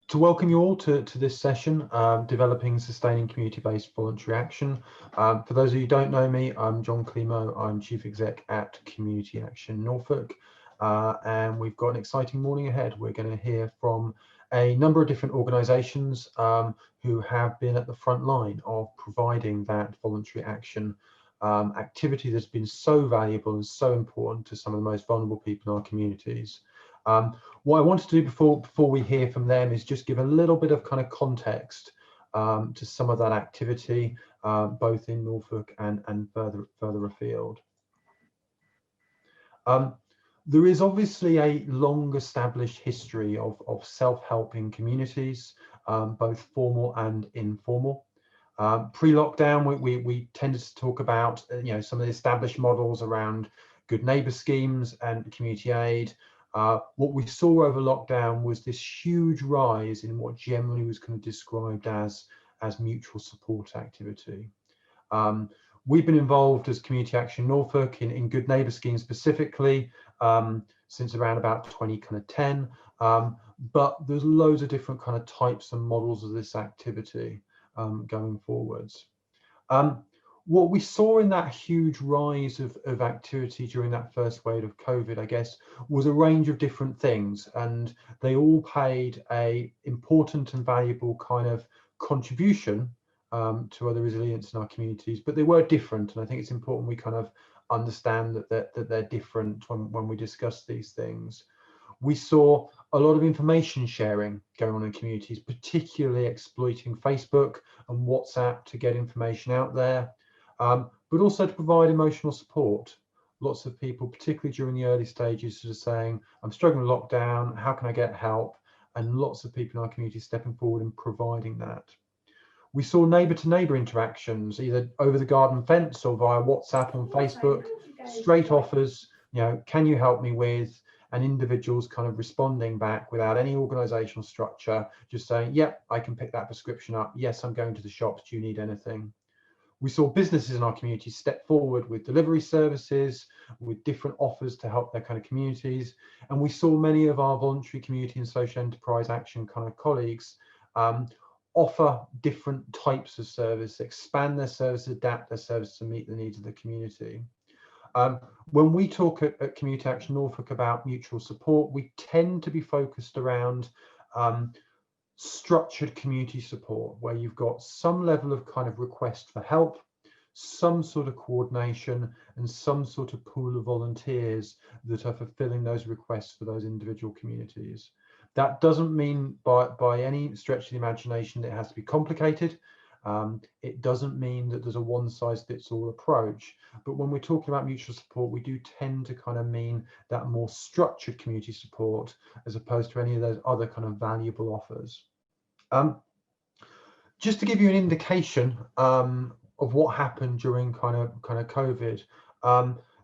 To welcome you all to this session, Developing and Sustaining Community-Based Voluntary Action. For those of you who don't know me, I'm John Climo. I'm Chief Exec at Community Action Norfolk, and we've got an exciting morning ahead. We're going to hear from a number of different organisations who have been at the front line of providing that voluntary action activity that's been so valuable and so important to some of the most vulnerable people in our communities. What I want to do before we hear from them is just give a little bit of kind of context to some of that activity, both in Norfolk and further afield. There is obviously a long established history of self-help in communities, both formal and informal. Pre-lockdown, we tended to talk about some of the established models around good neighbour schemes and community aid. What we saw over lockdown was this huge rise in what generally was kind of described as mutual support activity. We've been involved as Community Action Norfolk in Good Neighbour schemes specifically since around about 2010, but there's loads of different kind of types and models of this activity going forwards. What we saw in that huge rise of activity during that first wave of COVID, I guess, was a range of different things, and they all played a important and valuable kind of contribution to other resilience in our communities, but they were different, and I think it's important we kind of understand that they're different when we discuss these things. We saw a lot of information sharing going on in communities, particularly exploiting Facebook and WhatsApp to get information out there. But also to provide emotional support. Lots of people, particularly during the early stages, sort of saying, I'm struggling with lockdown, how can I get help? And lots of people in our community stepping forward and providing that. We saw neighbour to neighbour interactions, either over the garden fence or via WhatsApp and Facebook, straight offers, can you help me with, and individuals kind of responding back without any organisational structure, just saying, yep, I can pick that prescription up. Yes, I'm going to the shops. Do you need anything? We saw businesses in our community step forward with delivery services, with different offers to help their kind of communities. And we saw many of our voluntary community and social enterprise action kind of colleagues offer different types of service, expand their service, adapt their service to meet the needs of the community. When we talk at Community Action Norfolk about mutual support, we tend to be focused around structured community support, where you've got some level of kind of request for help, some sort of coordination, and some sort of pool of volunteers that are fulfilling those requests for those individual communities. That doesn't mean by any stretch of the imagination that it has to be complicated. It doesn't mean that there's a one-size-fits-all approach, but when we're talking about mutual support, we do tend to kind of mean that more structured community support as opposed to any of those other kind of valuable offers. Just to give you an indication of what happened during kind of COVID,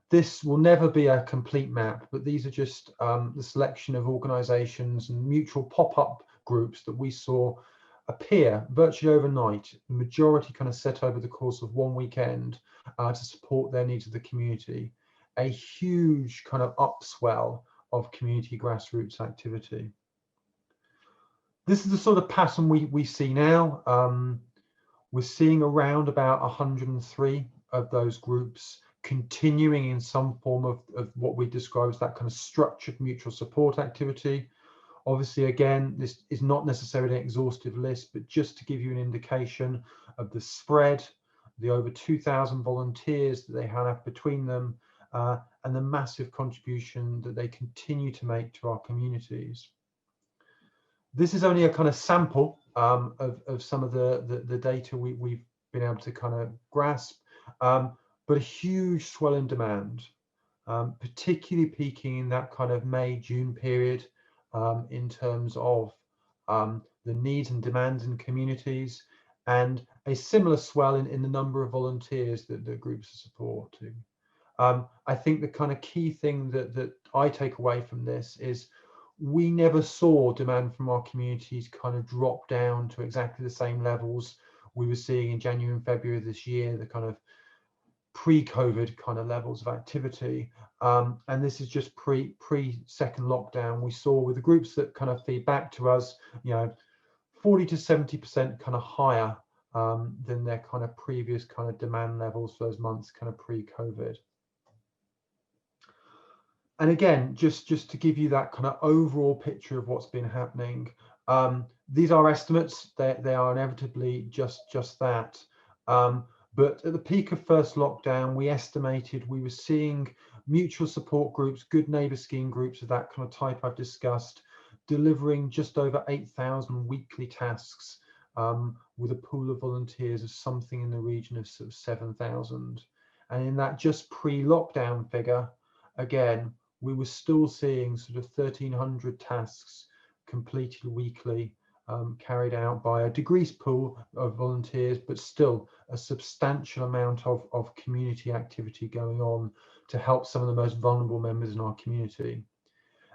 this will never be a complete map, but these are just the selection of organisations and mutual pop-up groups that we saw appear virtually overnight, the majority kind of set over the course of one weekend to support their needs of the community. A huge kind of upswell of community grassroots activity. This is the sort of pattern we see now. We're seeing around about 103 of those groups continuing in some form of what we describe as that kind of structured mutual support activity. Obviously, again, this is not necessarily an exhaustive list, but just to give you an indication of the spread, the over 2,000 volunteers that they have between them, and the massive contribution that they continue to make to our communities. This is only a kind of sample of some of the data we've been able to kind of grasp, but a huge swell in demand, particularly peaking in that kind of May, June period in terms of the needs and demands in communities, and a similar swell in the number of volunteers that the groups are supporting. I think the kind of key thing that I take away from this is we never saw demand from our communities kind of drop down to exactly the same levels we were seeing in January and February of this year, the kind of pre-COVID kind of levels of activity. And this is just pre-second lockdown. We saw with the groups that kind of feed back to us, 40 to 70% kind of higher than their kind of previous kind of demand levels for those months kind of pre-COVID. And again, just to give you that kind of overall picture of what's been happening, these are estimates. They are inevitably just that. But at the peak of first lockdown, we estimated we were seeing mutual support groups, good neighbour scheme groups of that kind of type I've discussed, delivering just over 8,000 weekly tasks with a pool of volunteers of something in the region of sort of 7,000. And in that just pre-lockdown figure, again, we were still seeing sort of 1,300 tasks completed weekly, carried out by a decreased pool of volunteers, but still a substantial amount of community activity going on to help some of the most vulnerable members in our community.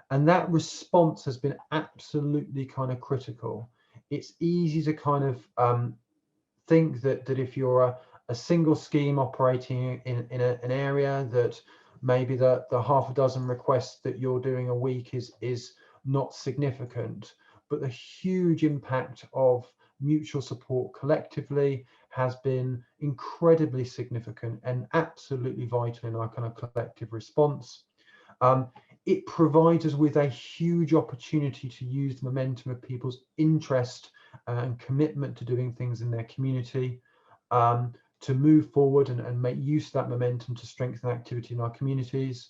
And that response has been absolutely kind of critical. It's easy to kind of think that if you're a single scheme operating in an area, that maybe the half a dozen requests that you're doing a week is not significant, but the huge impact of mutual support collectively has been incredibly significant and absolutely vital in our kind of collective response. It provides us with a huge opportunity to use the momentum of people's interest and commitment to doing things in their community, to move forward and make use of that momentum to strengthen activity in our communities.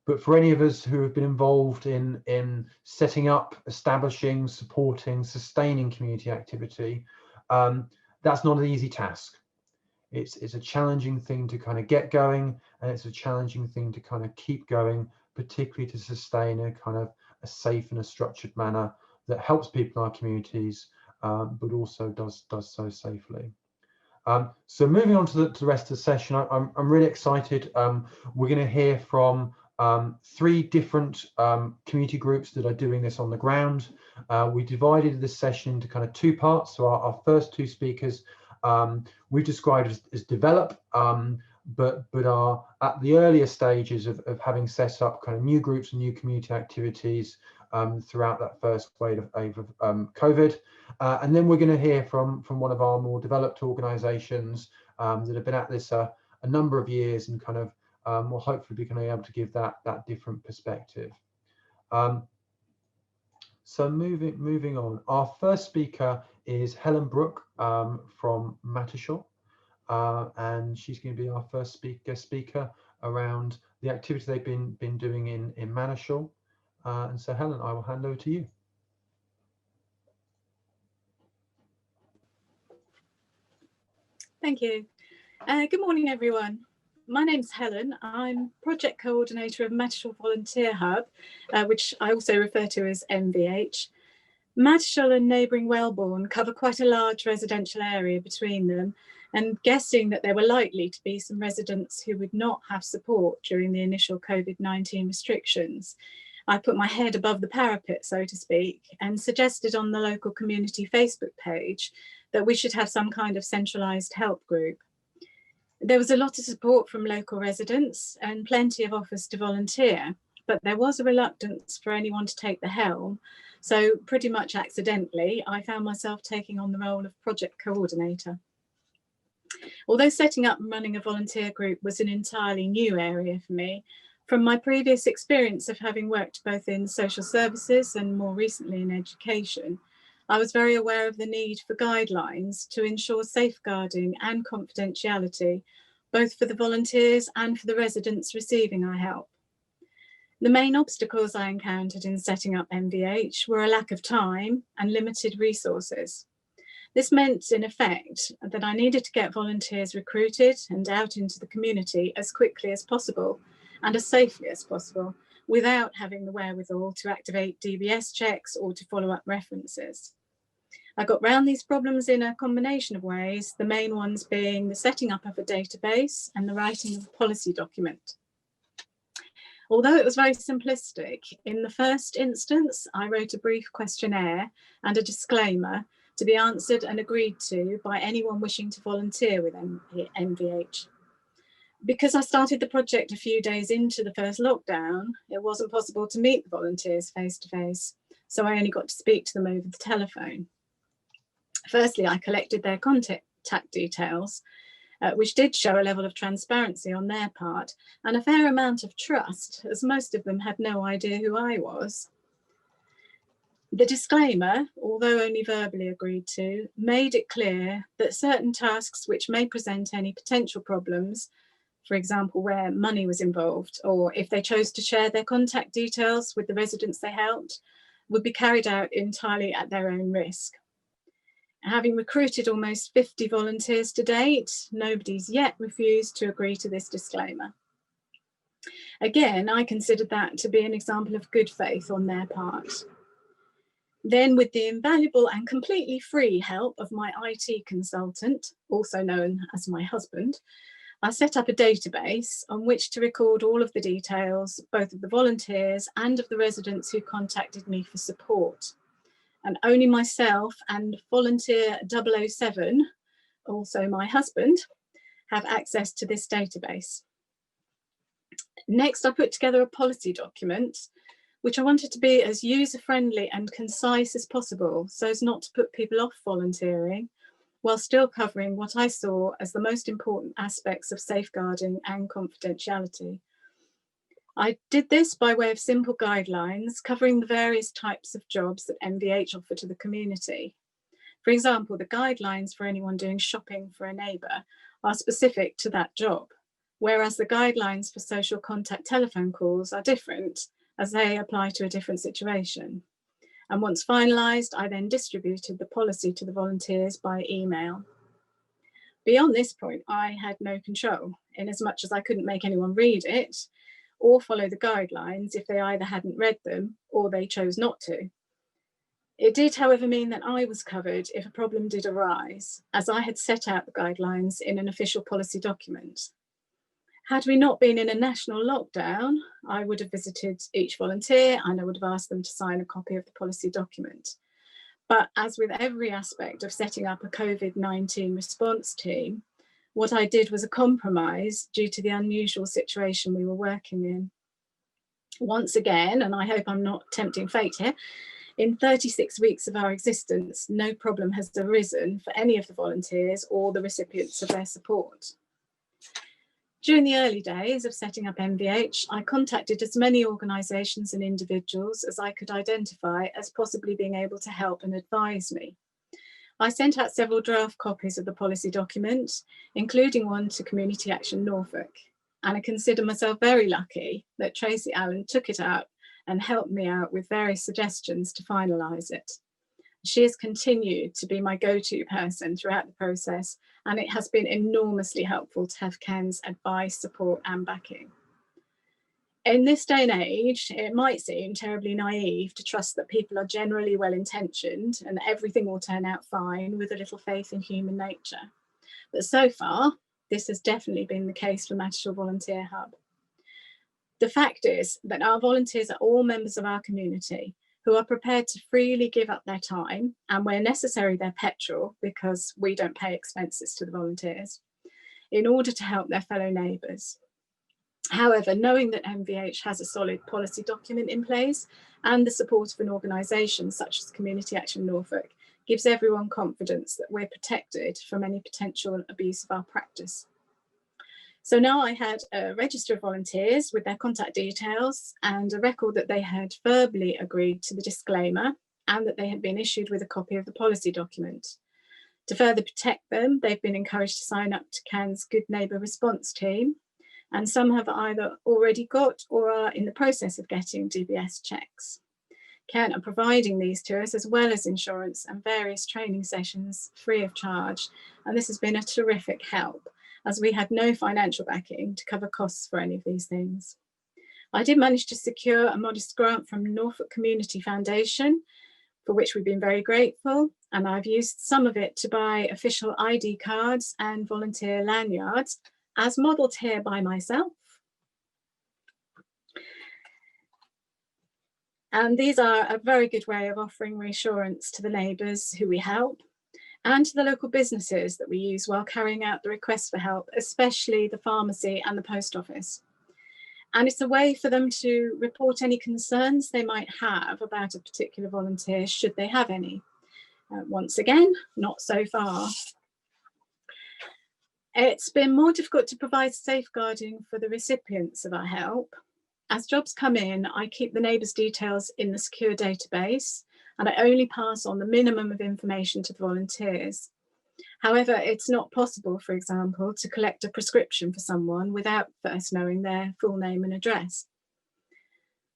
But for any of us who have been involved in setting up, establishing, supporting, sustaining community activity, that's not an easy task. It's a challenging thing to kind of get going, and it's a challenging thing to kind of keep going, particularly to sustain a kind of a safe and a structured manner that helps people in our communities, but also does so safely. So moving on to the rest of the session, I'm really excited. We're going to hear from 3 different community groups that are doing this on the ground. We divided this session into kind of 2 parts. So our first 2 speakers we described as develop, but are at the earlier stages of having set up kind of new groups and new community activities throughout that first wave of COVID. And then we're going to hear from one of our more developed organisations that have been at this a number of years and kind of will hopefully be able to give that different perspective. So moving on, our first speaker is Helen Brooke from Mattishall, and she's going to be our first guest speaker around the activity they've been doing in Mattishall. And so Helen, I will hand over to you. Thank you. Good morning, everyone. My name's Helen. I'm project coordinator of Mattishall Volunteer Hub, which I also refer to as MVH. Mattishall and neighbouring Wellbourne cover quite a large residential area between them, and guessing that there were likely to be some residents who would not have support during the initial COVID-19 restrictions, I put my head above the parapet, so to speak, and suggested on the local community Facebook page that we should have some kind of centralised help group. There was a lot of support from local residents and plenty of offers to volunteer, but there was a reluctance for anyone to take the helm. So pretty much accidentally, I found myself taking on the role of project coordinator. Although setting up and running a volunteer group was an entirely new area for me, from my previous experience of having worked both in social services and more recently in education, I was very aware of the need for guidelines to ensure safeguarding and confidentiality, both for the volunteers and for the residents receiving our help. The main obstacles I encountered in setting up MVH were a lack of time and limited resources. This meant, in effect, that I needed to get volunteers recruited and out into the community as quickly as possible and as safely as possible, without having the wherewithal to activate DBS checks or to follow up references. I got round these problems in a combination of ways, the main ones being the setting up of a database and the writing of a policy document. Although it was very simplistic, in the first instance, I wrote a brief questionnaire and a disclaimer to be answered and agreed to by anyone wishing to volunteer with MVH. Because I started the project a few days into the first lockdown, it wasn't possible to meet the volunteers face to face. so I only got to speak to them over the telephone. Firstly, I collected their contact details, which did show a level of transparency on their part and a fair amount of trust, as most of them had no idea who I was. The disclaimer, although only verbally agreed to, made it clear that certain tasks which may present any potential problems, for example, where money was involved, or if they chose to share their contact details with the residents they helped, would be carried out entirely at their own risk. Having recruited almost 50 volunteers to date, nobody's yet refused to agree to this disclaimer. Again, I considered that to be an example of good faith on their part. Then, with the invaluable and completely free help of my IT consultant, also known as my husband, I set up a database on which to record all of the details, both of the volunteers and of the residents who contacted me for support. And only myself and volunteer 007, also my husband, have access to this database. Next, I put together a policy document, which I wanted to be as user-friendly and concise as possible, so as not to put people off volunteering, while still covering what I saw as the most important aspects of safeguarding and confidentiality. I did this by way of simple guidelines covering the various types of jobs that MVH offer to the community. For example, the guidelines for anyone doing shopping for a neighbour are specific to that job, whereas the guidelines for social contact telephone calls are different, as they apply to a different situation. And once finalised, I then distributed the policy to the volunteers by email. Beyond this point, I had no control, in as much as I couldn't make anyone read it or follow the guidelines if they either hadn't read them or they chose not to. It did, however, mean that I was covered if a problem did arise, as I had set out the guidelines in an official policy document. Had we not been in a national lockdown, I would have visited each volunteer and I would have asked them to sign a copy of the policy document. But as with every aspect of setting up a COVID-19 response team, what I did was a compromise due to the unusual situation we were working in. Once again, and I hope I'm not tempting fate here, in 36 weeks of our existence, no problem has arisen for any of the volunteers or the recipients of their support. During the early days of setting up MVH, I contacted as many organisations and individuals as I could identify as possibly being able to help and advise me. I sent out several draft copies of the policy document, including one to Community Action Norfolk, and I consider myself very lucky that Tracy Allen took it out and helped me out with various suggestions to finalise it. She has continued to be my go-to person throughout the process, and it has been enormously helpful to have Ken's advice, support and backing. In this day and age, it might seem terribly naive to trust that people are generally well-intentioned and everything will turn out fine with a little faith in human nature. But so far, this has definitely been the case for Mattishall Volunteer Hub. The fact is that our volunteers are all members of our community who are prepared to freely give up their time and, where necessary, their petrol, because we don't pay expenses to the volunteers, in order to help their fellow neighbours. However, knowing that MVH has a solid policy document in place and the support of an organisation such as Community Action Norfolk gives everyone confidence that we're protected from any potential abuse of our practice. So now I had a register of volunteers with their contact details and a record that they had verbally agreed to the disclaimer and that they had been issued with a copy of the policy document. To further protect them, they've been encouraged to sign up to CAN's Good Neighbour response team, and some have either already got or are in the process of getting DBS checks. CAN are providing these to us, as well as insurance and various training sessions free of charge, and this has been a terrific help, as we had no financial backing to cover costs for any of these things. I did manage to secure a modest grant from Norfolk Community Foundation, for which we've been very grateful, and I've used some of it to buy official ID cards and volunteer lanyards, as modelled here by myself. And these are a very good way of offering reassurance to the neighbours who we help, and to the local businesses that we use while carrying out the request for help, especially the pharmacy and the post office. And it's a way for them to report any concerns they might have about a particular volunteer, should they have any. Once again, not so far. It's been more difficult to provide safeguarding for the recipients of our help. As jobs come in, I keep the neighbours' details in the secure database, and I only pass on the minimum of information to the volunteers. However, it's not possible, for example, to collect a prescription for someone without first knowing their full name and address.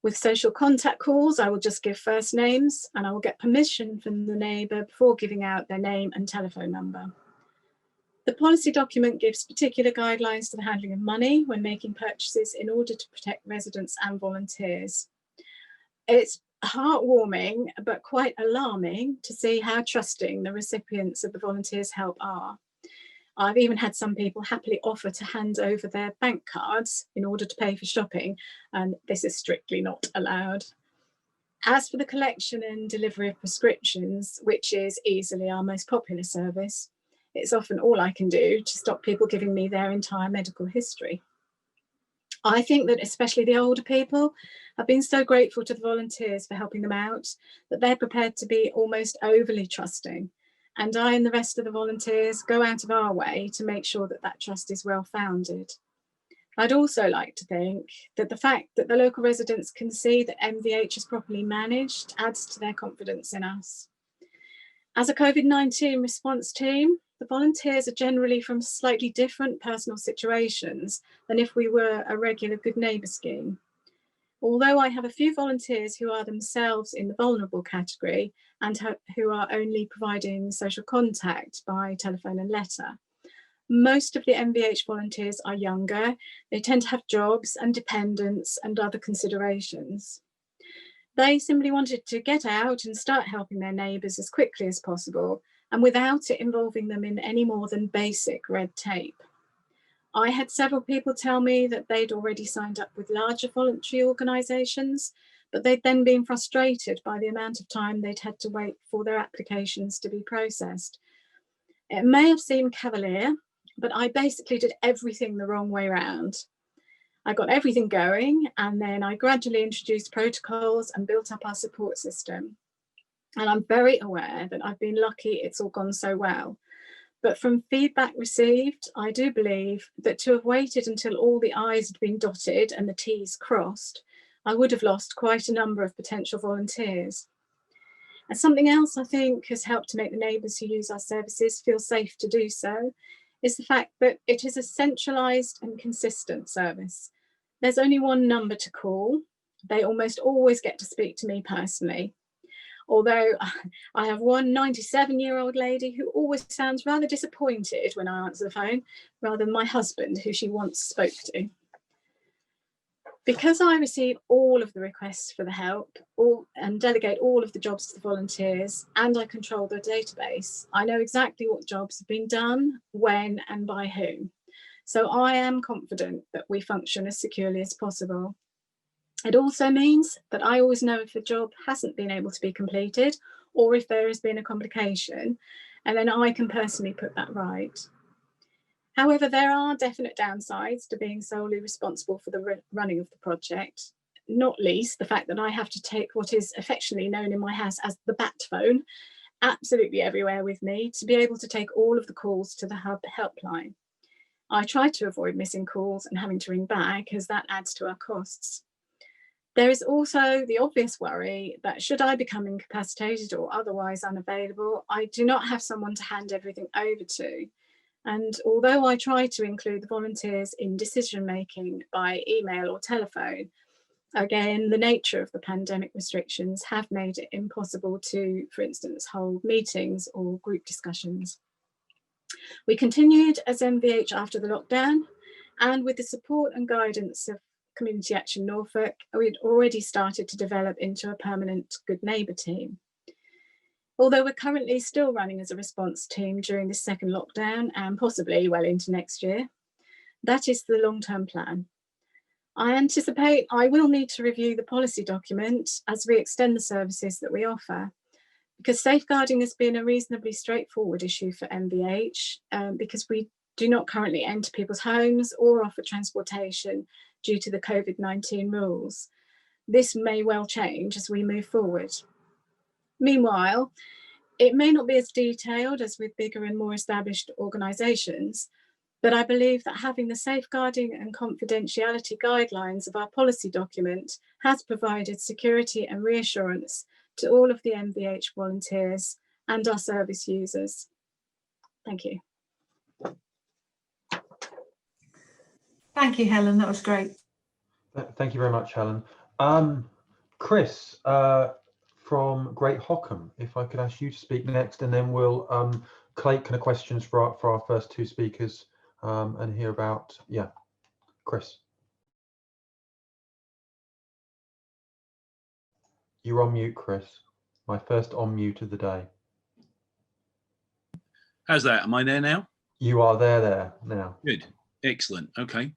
With social contact calls, I will just give first names, and I will get permission from the neighbour before giving out their name and telephone number. The policy document gives particular guidelines to the handling of money when making purchases in order to protect residents and volunteers. It's heartwarming, but quite alarming to see how trusting the recipients of the volunteers' help are. I've even had some people happily offer to hand over their bank cards in order to pay for shopping, and this is strictly not allowed. As for the collection and delivery of prescriptions, which is easily our most popular service, it's often all I can do to stop people giving me their entire medical history. I think that especially the older people have been so grateful to the volunteers for helping them out that they're prepared to be almost overly trusting. And I and the rest of the volunteers go out of our way to make sure that that trust is well founded. I'd also like to think that the fact that the local residents can see that MVH is properly managed adds to their confidence in us. As a COVID-19 response team, the volunteers are generally from slightly different personal situations than if we were a regular Good Neighbour scheme. Although I have a few volunteers who are themselves in the vulnerable category and who are only providing social contact by telephone and letter, most of the MVH volunteers are younger. They tend to have jobs and dependents and other considerations. They simply wanted to get out and start helping their neighbours as quickly as possible, and without it involving them in any more than basic red tape. I had several people tell me that they'd already signed up with larger voluntary organisations, but they'd then been frustrated by the amount of time they'd had to wait for their applications to be processed. It may have seemed cavalier, but I basically did everything the wrong way around. I got everything going, and then I gradually introduced protocols and built up our support system. And I'm very aware that I've been lucky it's all gone so well. But from feedback received, I do believe that to have waited until all the I's had been dotted and the T's crossed, I would have lost quite a number of potential volunteers. And something else I think has helped to make the neighbours who use our services feel safe to do so is the fact that it is a centralised and consistent service. There's only one number to call. They almost always get to speak to me personally. Although I have one 97-year-old lady who always sounds rather disappointed when I answer the phone, rather than my husband, who she once spoke to. Because I receive all of the requests for the help and delegate all of the jobs to the volunteers, and I control the database, I know exactly what jobs have been done, when and by whom. So I am confident that we function as securely as possible. It also means that I always know if a job hasn't been able to be completed or if there has been a complication, and then I can personally put that right. However, there are definite downsides to being solely responsible for the running of the project, not least the fact that I have to take what is affectionately known in my house as the bat phone absolutely everywhere with me to be able to take all of the calls to the hub helpline. I try to avoid missing calls and having to ring back, as that adds to our costs. There is also the obvious worry that should I become incapacitated or otherwise unavailable, I do not have someone to hand everything over to. And although I try to include the volunteers in decision-making by email or telephone, again, the nature of the pandemic restrictions have made it impossible to, for instance, hold meetings or group discussions. We continued as MVH after the lockdown, and with the support and guidance of Community Action Norfolk, we'd already started to develop into a permanent Good Neighbour team. Although we're currently still running as a response team during this second lockdown and possibly well into next year, that is the long-term plan. I anticipate I will need to review the policy document as we extend the services that we offer, because safeguarding has been a reasonably straightforward issue for MVH, because we do not currently enter people's homes or offer transportation due to the COVID-19 rules. This may well change as we move forward. Meanwhile, it may not be as detailed as with bigger and more established organisations, but I believe that having the safeguarding and confidentiality guidelines of our policy document has provided security and reassurance to all of the MVH volunteers and our service users. Thank you. Thank you, Helen. That was great. Thank you very much, Helen. Chris from Great Hockham, if I could ask you to speak next, and then we'll collate kind of questions for our first two speakers and hear about, yeah, Chris. You're on mute, Chris. My first on mute of the day. How's that? Am I there now? You are there now. Good. Excellent. Okay.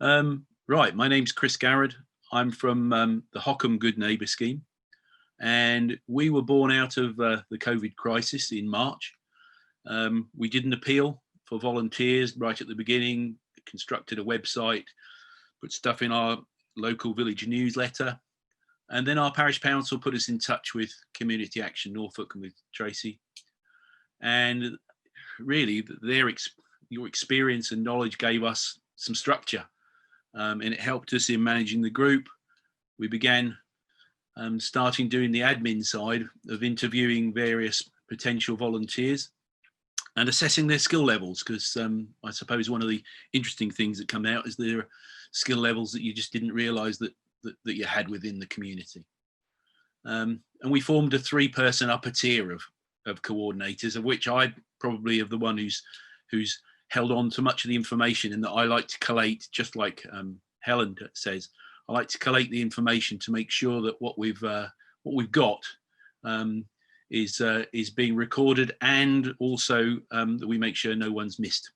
Right. My name's Chris Garrard. I'm from the Hockham Good Neighbour scheme. And we were born out of the COVID crisis in March. We did an appeal for volunteers right at the beginning, constructed a website, put stuff in our local village newsletter. And then our parish council put us in touch with Community Action Norfolk and with Tracy. And really, your experience and knowledge gave us some structure, and it helped us in managing the group. We began starting doing the admin side of interviewing various potential volunteers and assessing their skill levels, because I suppose one of the interesting things that come out is there are skill levels that you just didn't realise that you had within the community. And we formed a 3-person upper tier of coordinators, of which I probably am the one who's held on to much of the information, and that I like to collate, just like Helen says. I like to collate the information to make sure that what we've got is being recorded, and also that we make sure no one's missed.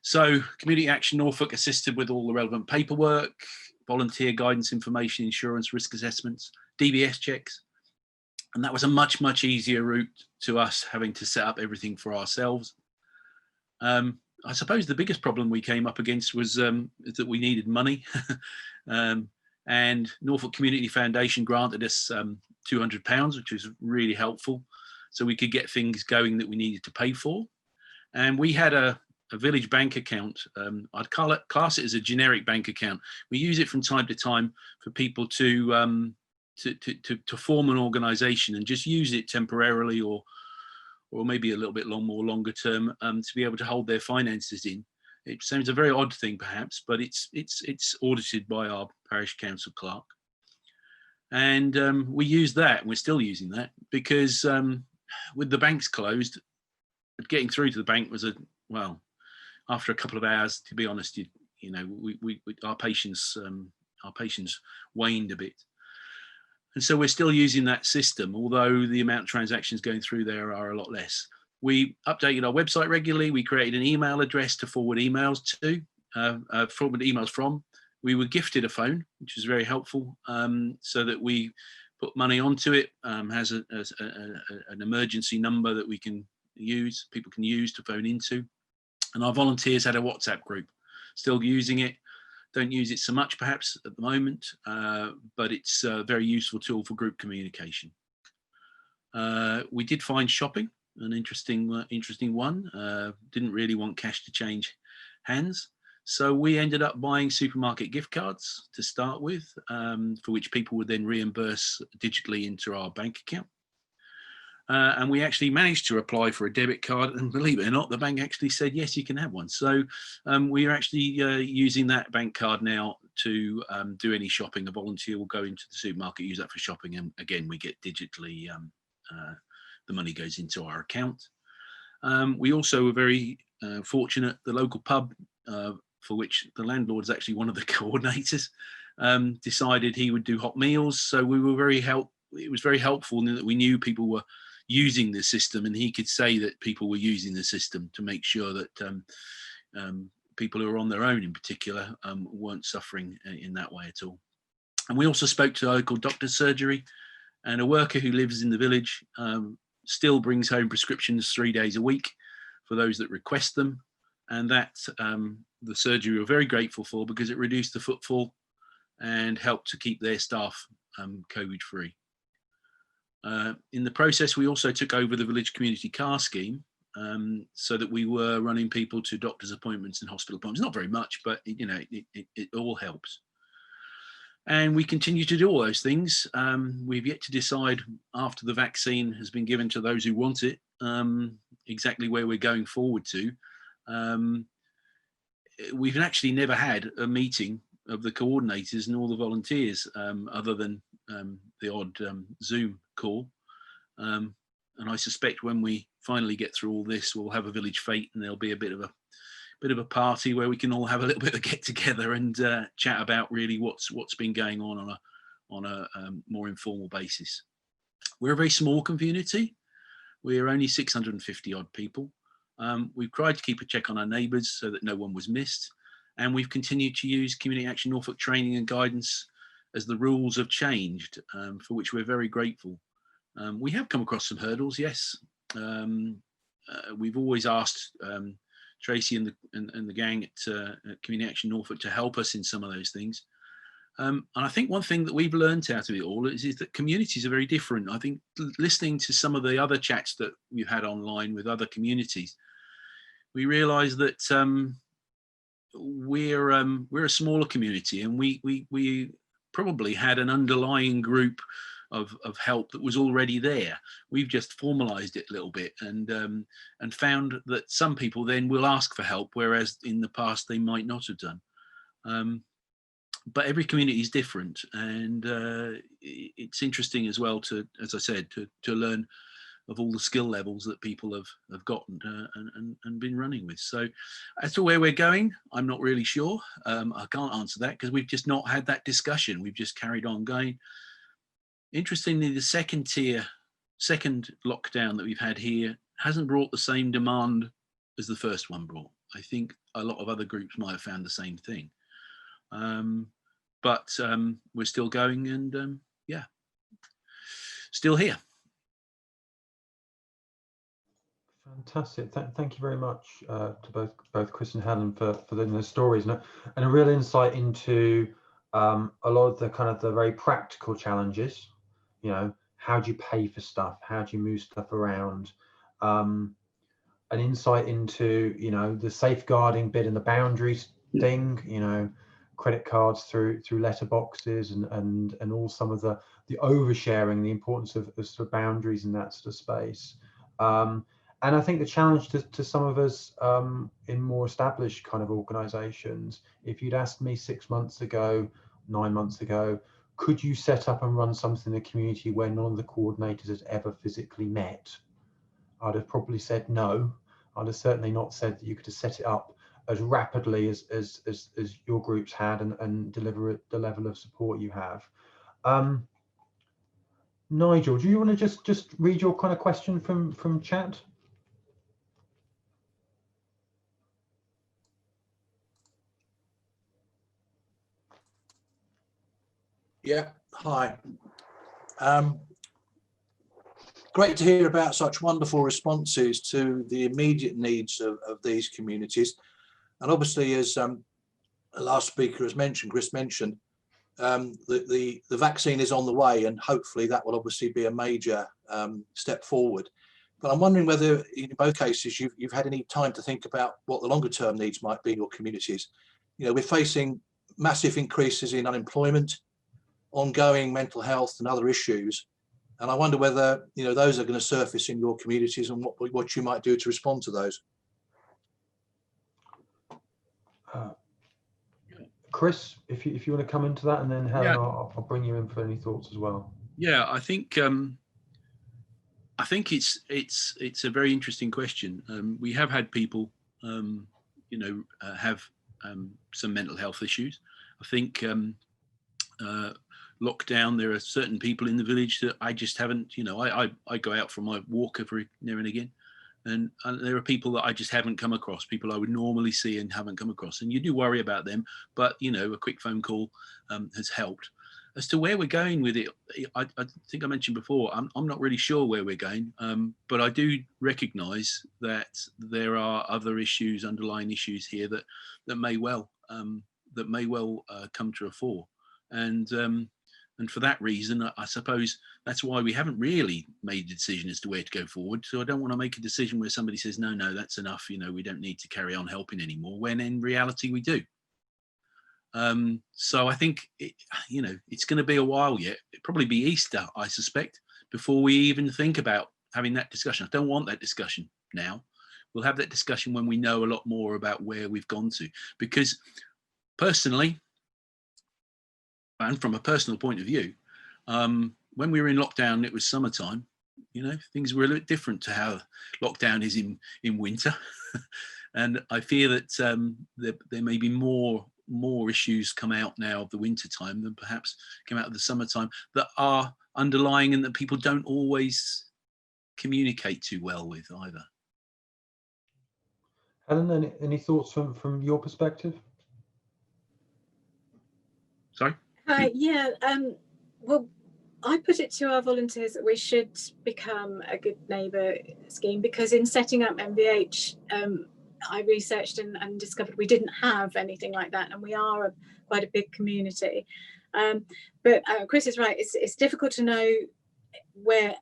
So Community Action Norfolk assisted with all the relevant paperwork, volunteer guidance information, insurance, risk assessments, DBS checks. And that was a much easier route to us having to set up everything for ourselves. I suppose the biggest problem we came up against was that we needed money. And Norfolk Community Foundation granted us £200, which was really helpful. So we could get things going that we needed to pay for. And we had a village bank account. I'd class it as a generic bank account. We use it from time to time for people to form an organisation and just use it temporarily, or maybe a little bit more longer term, to be able to hold their finances in. It sounds a very odd thing, perhaps, but it's audited by our parish council clerk, and we use that. And we're still using that because with the banks closed, getting through to the bank was after a couple of hours, to be honest, our patience waned a bit. And so we're still using that system, although the amount of transactions going through there are a lot less. We updated our website regularly. We created an email address to forward emails from. We were gifted a phone, which was very helpful, so that we put money onto it. Has an emergency number that we can use, people can use to phone into. And our volunteers had a WhatsApp group, still using it. Don't use it so much perhaps at the moment, but it's a very useful tool for group communication. We did find shopping an interesting one. Didn't really want cash to change hands, so we ended up buying supermarket gift cards to start with, for which people would then reimburse digitally into our bank account. And we actually managed to apply for a debit card, and believe it or not, the bank actually said, yes, you can have one. So we are actually using that bank card now to do any shopping. A volunteer will go into the supermarket, use that for shopping, and again, we get digitally, the money goes into our account. We also were very fortunate, the local pub, for which the landlord is actually one of the coordinators, decided he would do hot meals. So we were it was very helpful in that we knew people were using the system, and he could say that people were using the system to make sure that people who are on their own in particular weren't suffering in that way at all. And we also spoke to a local doctor's surgery, and a worker who lives in the village still brings home prescriptions 3 days a week for those that request them, and that the surgery we're very grateful for, because it reduced the footfall and helped to keep their staff COVID free. In the process, we also took over the village community car scheme, so that we were running people to doctor's appointments and hospital appointments. Not very much, but it all helps. And we continue to do all those things. We've yet to decide, after the vaccine has been given to those who want it, exactly where we're going forward to. We've actually never had a meeting of the coordinators and all the volunteers, other than the odd Zoom call. And I suspect when we finally get through all this, we'll have a village fete, and there'll be a bit of a party where we can all have a little bit of get together and chat about really what's been going on a more informal basis. We're a very small community. We're only 650 odd people. We've tried to keep a check on our neighbours so that no one was missed, and we've continued to use Community Action Norfolk training and guidance as the rules have changed, for which we're very grateful. We have come across some hurdles, yes. We've always asked Tracy and the gang at Community Action Norfolk to help us in some of those things. And I think one thing that we've learned out of it all is that communities are very different. I think listening to some of the other chats that we've had online with other communities, we realise that we're a smaller community, and we probably had an underlying group of help that was already there. We've just formalised it a little bit, and found that some people then will ask for help, whereas in the past they might not have done. But every community is different, and it's interesting as well to, as I said, to learn of all the skill levels that people have gotten and been running with. So as to where we're going, I'm not really sure. I can't answer that because we've just not had that discussion. We've just carried on going. Interestingly, the second lockdown that we've had here hasn't brought the same demand as the first one brought. I think a lot of other groups might have found the same thing. But we're still going, and yeah, still here. Fantastic. Thank you very much to both Chris and Helen for those stories, and a real insight into a lot of the kind of the very practical challenges. You know, how do you pay for stuff? How do you move stuff around? An insight into, you know, the safeguarding bit and the boundaries thing. You know, credit cards through letterboxes and all some of the oversharing, the importance of sort of boundaries in that sort of space. And I think the challenge to some of us in more established kind of organisations, if you'd asked me 6 months ago, 9 months ago, could you set up and run something in the community where none of the coordinators had ever physically met? I'd have probably said no. I'd have certainly not said that you could have set it up as rapidly as your groups had and deliver the level of support you have. Nigel, do you want to just read your kind of question from chat? Yeah, hi. Great to hear about such wonderful responses to the immediate needs of these communities. And obviously, as the last speaker has mentioned, Chris mentioned, the vaccine is on the way, and hopefully that will obviously be a major step forward. But I'm wondering whether in both cases you've had any time to think about what the longer term needs might be in your communities. You know, we're facing massive increases in unemployment, ongoing mental health and other issues. And I wonder whether, you know, those are going to surface in your communities and what you might do to respond to those. Chris, if you want to come into that, and then Helen, Yeah. I'll bring you in for any thoughts as well. Yeah, I think it's a very interesting question. We have had people, you know, have some mental health issues. I think lockdown, there are certain people in the village that I just haven't, you know, I go out for my walk every now and again, and there are people that I just haven't come across, people I would normally see and haven't come across, and you do worry about them, but you know, a quick phone call has helped. As to where we're going with it, I think I mentioned before, I'm not really sure where we're going, but I do recognise that there are other issues, underlying issues here that may well come to a fore, and for that reason, I suppose that's why we haven't really made a decision as to where to go forward. So I don't want to make a decision where somebody says, no, that's enough. We don't need to carry on helping anymore, when in reality we do. So I think it's going to be a while yet. It'll probably be Easter, I suspect, before we even think about having that discussion. I don't want that discussion now. We'll have that discussion when we know a lot more about where we've gone to. Because personally, and from a personal point of view, when we were in lockdown, it was summertime. Things were a little different to how lockdown is in winter. And I fear that there may be more issues come out now of the winter time than perhaps come out of the summertime that are underlying and that people don't always communicate too well with either. Helen, any thoughts from your perspective? Sorry? Yeah, well, I put it to our volunteers that we should become a Good Neighbour scheme, because in setting up MVH, I researched and discovered we didn't have anything like that, and we are quite a big community. But Chris is right, it's difficult to know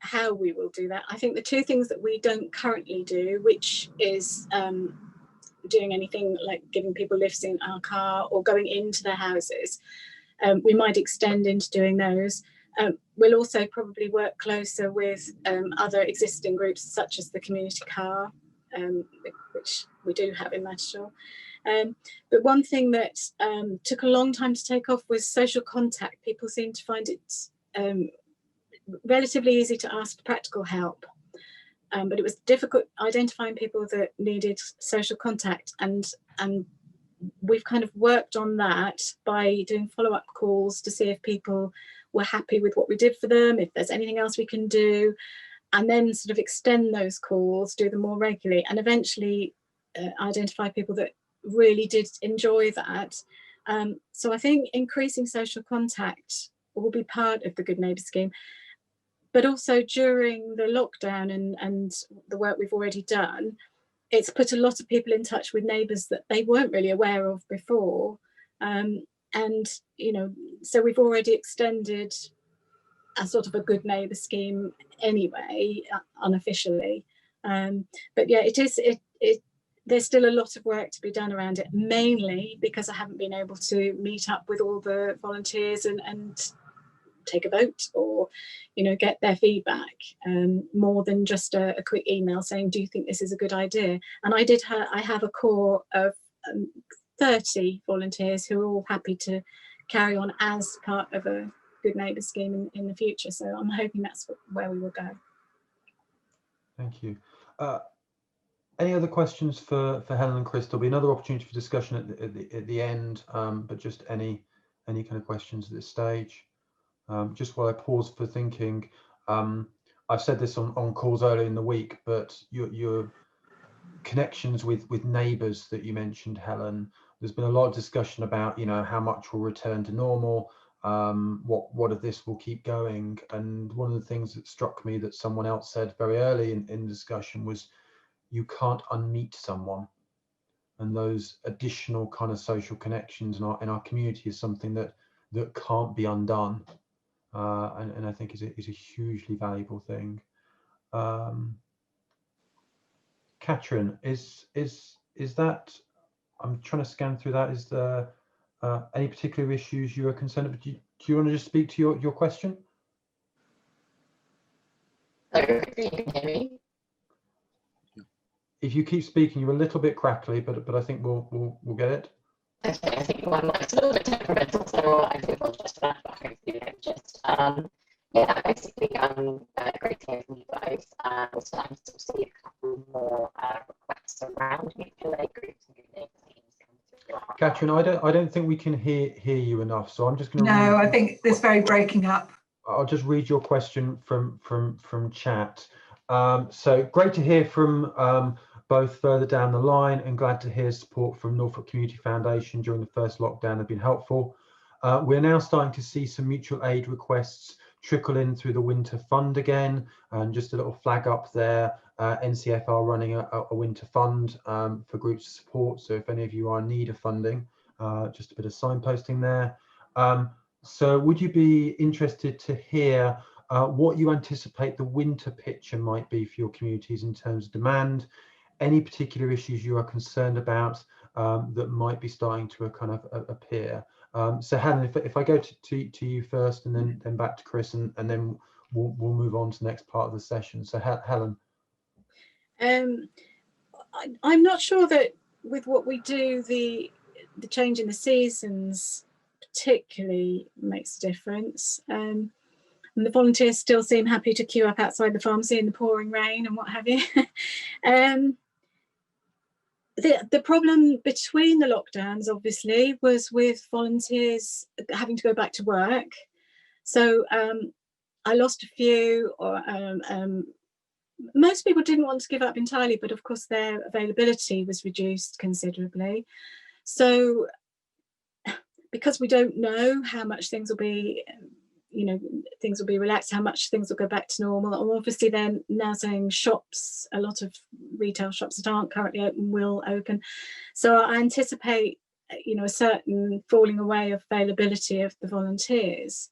how we will do that. I think the two things that we don't currently do, which is doing anything like giving people lifts in our car or going into their houses, we might extend into doing those. We'll also probably work closer with other existing groups, such as the community car, which we do have in Mattishall. But one thing that took a long time to take off was social contact. People seem to find it relatively easy to ask for practical help, but it was difficult identifying people that needed social contact, and we've kind of worked on that by doing follow-up calls to see if people were happy with what we did for them, if there's anything else we can do, and then sort of extend those calls, do them more regularly, and eventually identify people that really did enjoy that. So I think increasing social contact will be part of the Good Neighbour scheme, but also during the lockdown and the work we've already done, it's put a lot of people in touch with neighbours that they weren't really aware of before. And, so we've already extended a sort of a Good Neighbour scheme anyway, unofficially. But yeah, there's still a lot of work to be done around it, mainly because I haven't been able to meet up with all the volunteers and take a vote or get their feedback, more than just a quick email saying, do you think this is a good idea? And I have a core of 30 volunteers who are all happy to carry on as part of a Good Neighbour scheme in the future, so I'm hoping that's where we will go. Thank you. Any other questions for Helen and Chris? There'll be another opportunity for discussion at the end, but just any kind of questions at this stage. Just while I pause for thinking, I've said this on calls earlier in the week, but your connections with neighbours that you mentioned, Helen, there's been a lot of discussion about how much will return to normal, what of this will keep going, and one of the things that struck me that someone else said very early in the discussion was you can't unmeet someone, and those additional kind of social connections in our community is something that can't be undone. And I think is a hugely valuable thing. Catherine, is that, I'm trying to scan through that, is there any particular issues you are concerned about? Do you want to just speak to your question? Hello, can you hear me? If you keep speaking, you're a little bit crackly, but I think we'll get it. Okay, I think my mic's a little bit temperamental, so I do apologise for that, but hopefully you just yeah, basically great to hear from you guys. Also, I'm still seeing a couple more requests around mutual aid groups and Good Neighbour schemes. Catherine, I don't think we can hear you enough, so I'm just going to. No, I think it's very breaking up. I'll just read your question from chat. So great to hear from both further down the line, and glad to hear support from Norfolk Community Foundation during the first lockdown have been helpful. We're now starting to see some mutual aid requests trickle in through the winter fund again, and just a little flag up there, NCF are running a winter fund for groups of support, so if any of you are in need of funding, just a bit of signposting there. So would you be interested to hear what you anticipate the winter picture might be for your communities in terms of demand, any particular issues you are concerned about that might be starting to kind of appear? So Helen, if I go to you first, and then back to Chris, and then we'll move on to the next part of the session. So Helen. I'm not sure that with what we do, the change in the seasons particularly makes a difference. And the volunteers still seem happy to queue up outside the pharmacy in the pouring rain and what have you. The problem between the lockdowns, obviously, was with volunteers having to go back to work. So I lost a few, or most people didn't want to give up entirely, but of course their availability was reduced considerably. So because we don't know how much things will be, things will be relaxed, how much things will go back to normal. And obviously they're now saying shops, a lot of retail shops that aren't currently open will open. So I anticipate, a certain falling away of availability of the volunteers.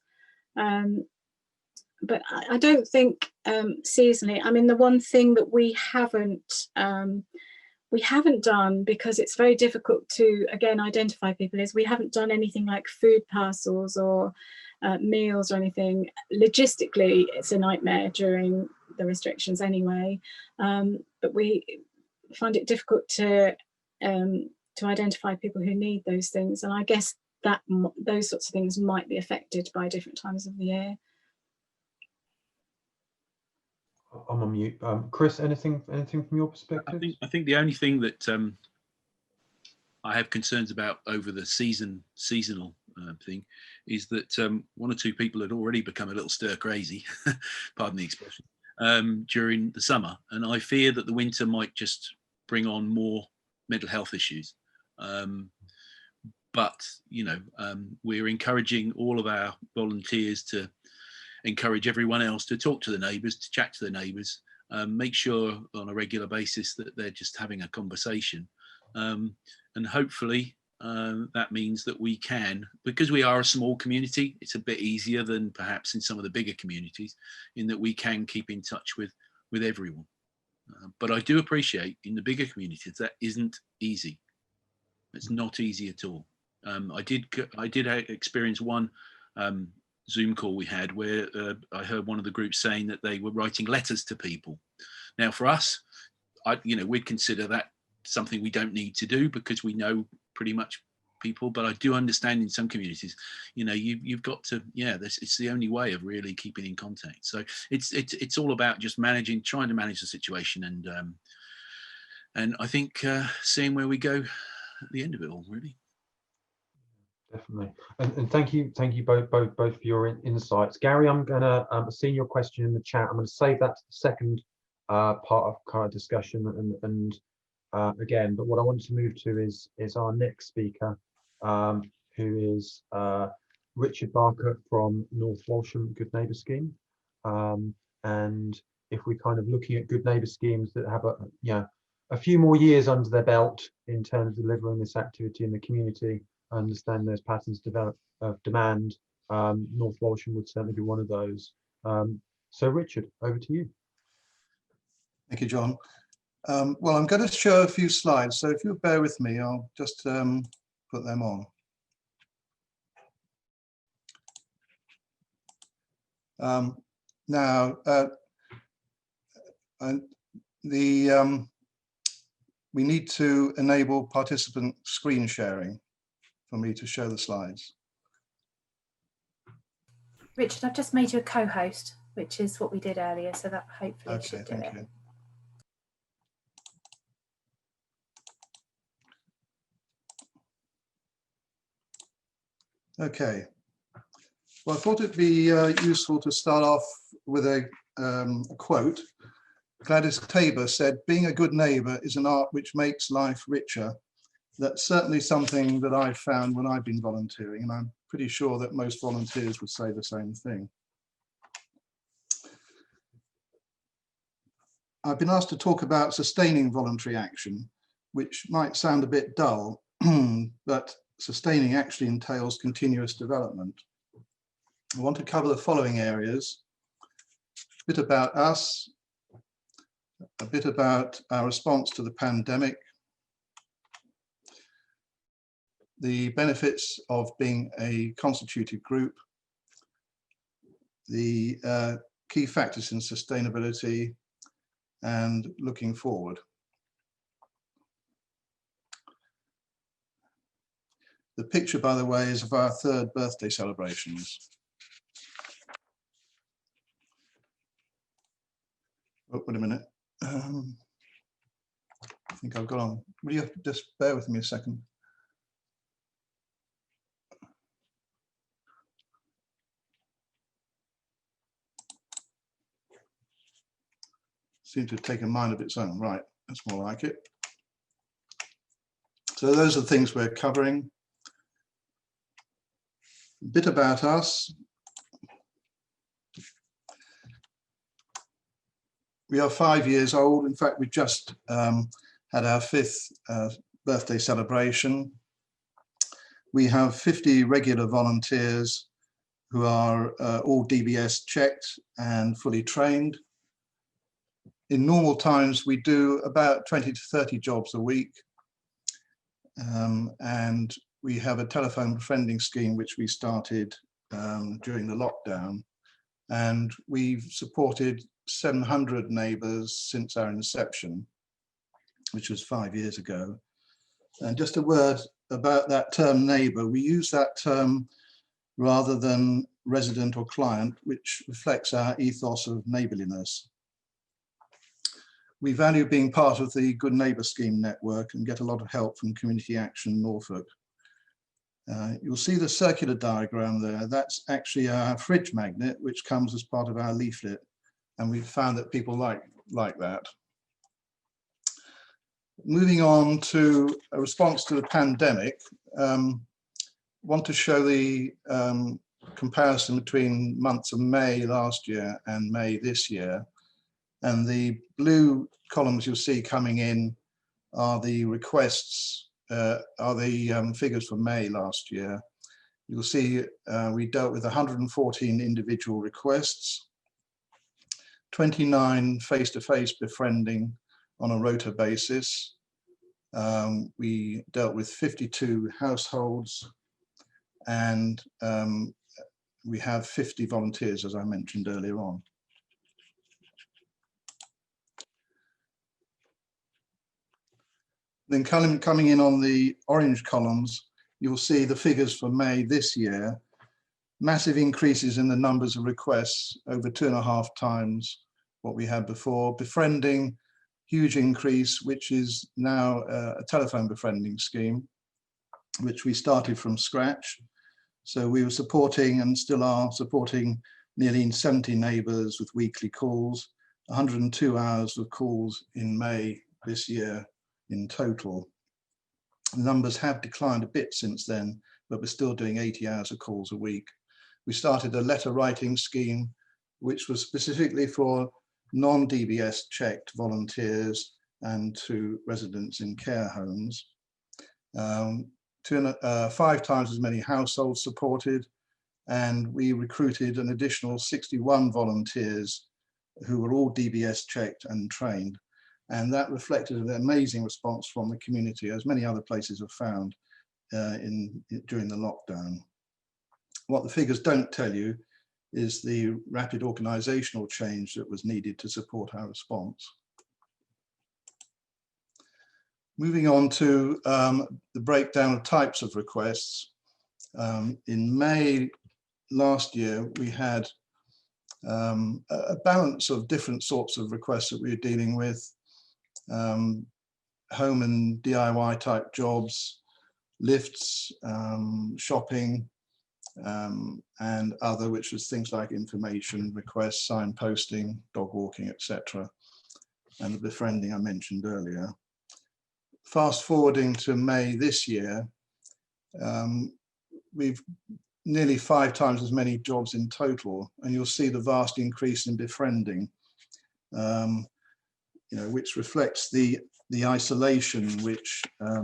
But I don't think seasonally. I mean, the one thing that we haven't done, because it's very difficult to, again, identify people, is we haven't done anything like food parcels or meals or anything. Logistically, it's a nightmare during the restrictions anyway, but we find it difficult to identify people who need those things, and I guess that those sorts of things might be affected by different times of the year. I'm on mute. Chris, anything from your perspective? I think the only thing that I have concerns about over the seasonal thing is that one or two people had already become a little stir crazy, pardon the expression, during the summer, and I fear that the winter might just bring on more mental health issues. But we're encouraging all of our volunteers to encourage everyone else to talk to the neighbours, to chat to the neighbours, make sure on a regular basis that they're just having a conversation, and hopefully that means that we can, because we are a small community, it's a bit easier than perhaps in some of the bigger communities, in that we can keep in touch with everyone. But I do appreciate in the bigger communities that isn't easy. It's not easy at all. I did experience one Zoom call we had where I heard one of the groups saying that they were writing letters to people. Now, for us, we'd consider that something we don't need to do because we know pretty much people. But I do understand in some communities, you've got to, it's the only way of really keeping in contact. So it's all about just trying to manage the situation, and I think seeing where we go at the end of it all, really. Definitely, and thank you both for your insights. Gary, I'm gonna seeing your question in the chat. I'm going to save that to the second part of kind of discussion, and again, but what I wanted to move to is our next speaker, who is Richard Barker from North Walsham Good Neighbour Scheme, and if we're kind of looking at Good Neighbour schemes that have a few more years under their belt in terms of delivering this activity in the community, I understand those patterns of demand. North Walsham would certainly be one of those. So Richard, over to you. Thank you, John. Well, I'm going to show a few slides, so if you bear with me, I'll just put them on. Now, we need to enable participant screen sharing for me to show the slides. Richard, I've just made you a co-host, which is what we did earlier, so that hopefully should do it. Thank you. Okay. Well, I thought it'd be useful to start off with a quote. Gladys Tabor said, "Being a good neighbour is an art which makes life richer." That's certainly something that I've found when I've been volunteering, and I'm pretty sure that most volunteers would say the same thing. I've been asked to talk about sustaining voluntary action, which might sound a bit dull, but sustaining actually entails continuous development. I want to cover the following areas: a bit about us, a bit about our response to the pandemic, the benefits of being a constituted group, the key factors in sustainability, and looking forward. The picture, by the way, is of our 3rd birthday celebrations. Oh, wait a minute. I think I've got on. Will you just bear with me a second? Seems to have taken a mind of its own. Right, that's more like it. So those are the things we're covering. A bit about us. We are 5 years old. In fact, we just had our 5th birthday celebration. We have 50 regular volunteers who are all DBS checked and fully trained. In normal times, we do about 20 to 30 jobs a week. And we have a telephone befriending scheme, which we started during the lockdown. And we've supported 700 neighbours since our inception, which was 5 years ago. And just a word about that term neighbour. We use that term rather than resident or client, which reflects our ethos of neighbourliness. We value being part of the Good Neighbour scheme network and get a lot of help from Community Action Norfolk. You'll see the circular diagram there. That's actually our fridge magnet, which comes as part of our leaflet. And we've found that people like that. Moving on to a response to the pandemic, want to show the comparison between months of May last year and May this year. And the blue columns you'll see coming in are the requests, are the figures for May last year. You'll see we dealt with 114 individual requests, 29 face-to-face befriending on a rota basis. We dealt with 52 households, and we have 50 volunteers, as I mentioned earlier on. Then coming in on the orange columns, you'll see the figures for May this year. Massive increases in the numbers of requests, over 2.5 times what we had before. Befriending, huge increase, which is now a telephone befriending scheme, which we started from scratch. So we were supporting and still are supporting nearly 70 neighbours with weekly calls, 102 hours of calls in May this year in total. The numbers have declined a bit since then, but we're still doing 80 hours of calls a week. We started a letter writing scheme, which was specifically for non-DBS checked volunteers and to residents in care homes. 5 times as many households supported, and we recruited an additional 61 volunteers who were all DBS checked and trained. And that reflected an amazing response from the community, as many other places have found during the lockdown. What the figures don't tell you is the rapid organisational change that was needed to support our response. Moving on to the breakdown of types of requests. In May last year, we had a balance of different sorts of requests that we were dealing with. Home and DIY type jobs, lifts, shopping, and other, which was things like information requests, signposting, dog walking, etc. And the befriending I mentioned earlier. Fast forwarding to May this year, we've nearly 5 times as many jobs in total, and you'll see the vast increase in befriending, which reflects the isolation which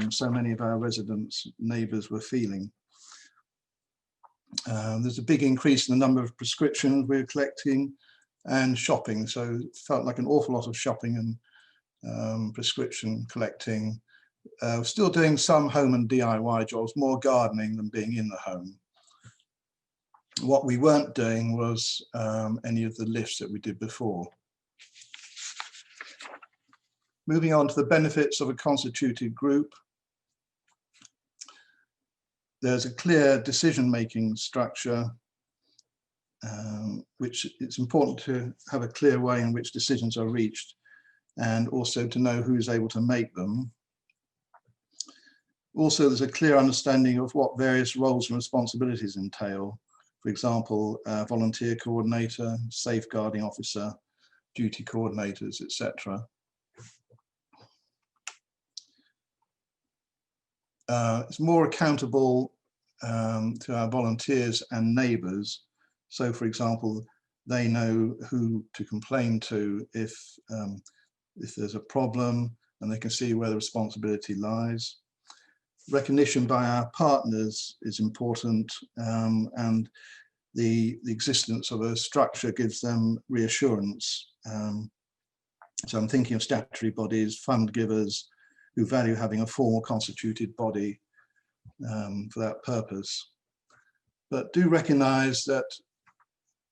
so many of our residents, neighbours were feeling. There's a big increase in the number of prescriptions we're collecting and shopping, so it felt like an awful lot of shopping and prescription collecting. Still doing some home and DIY jobs, more gardening than being in the home. What we weren't doing was any of the lifts that we did before. Moving on to the benefits of a constituted group. There's a clear decision-making structure, which it's important to have a clear way in which decisions are reached, and also to know who's able to make them. Also, there's a clear understanding of what various roles and responsibilities entail. For example, volunteer coordinator, safeguarding officer, duty coordinators, etc. It's more accountable to our volunteers and neighbours. So, for example, they know who to complain to if there's a problem, and they can see where the responsibility lies. Recognition by our partners is important, and the existence of a structure gives them reassurance. So I'm thinking of statutory bodies, fund givers, who value having a formal constituted body for that purpose. But do recognise that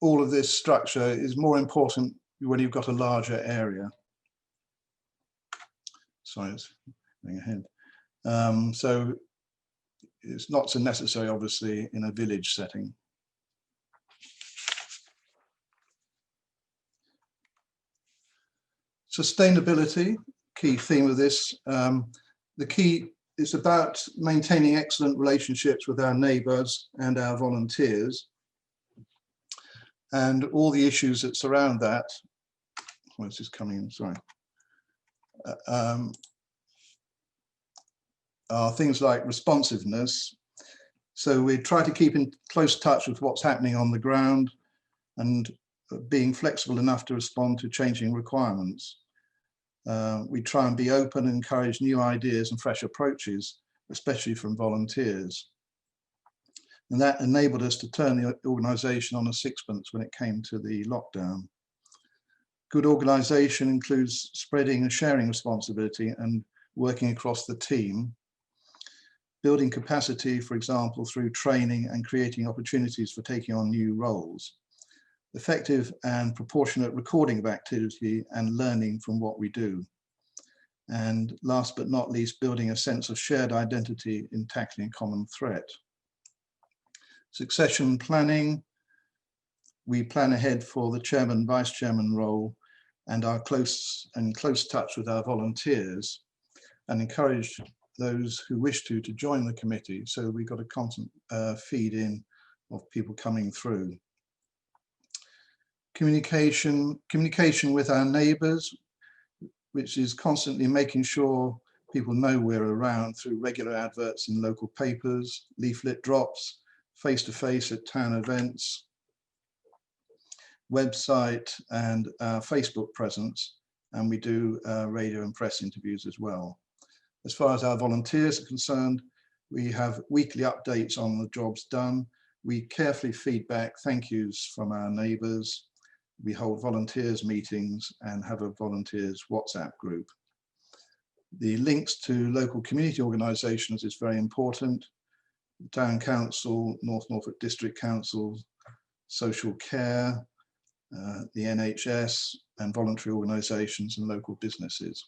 all of this structure is more important when you've got a larger area. Sorry, it's going ahead. So it's not so necessary, obviously, in a village setting. Sustainability, key theme of this. The key is about maintaining excellent relationships with our neighbours and our volunteers, and all the issues that surround that. Why is this coming in? Sorry. Are things like responsiveness. So we try to keep in close touch with what's happening on the ground and being flexible enough to respond to changing requirements. We try and be open and encourage new ideas and fresh approaches, especially from volunteers. And that enabled us to turn the organisation on a sixpence when it came to the lockdown. Good organisation includes spreading and sharing responsibility and working across the team. Building capacity, for example, through training and creating opportunities for taking on new roles. Effective and proportionate recording of activity and learning from what we do. And last but not least, building a sense of shared identity in tackling a common threat. Succession planning. We plan ahead for the chairman, vice chairman role, and are in close touch with our volunteers, and encourage those who wish to join the committee. So we've got a constant feed in of people coming through. Communication with our neighbours, which is constantly making sure people know we're around through regular adverts in local papers, leaflet drops, face-to-face at town events, website and Facebook presence, and we do radio and press interviews as well. As far as our volunteers are concerned, we have weekly updates on the jobs done. We carefully feedback thank yous from our neighbours. We hold volunteers meetings and have a volunteers WhatsApp group. The links to local community organisations is very important. The Town Council, Norfolk District Council, Social Care, the NHS, and voluntary organisations and local businesses.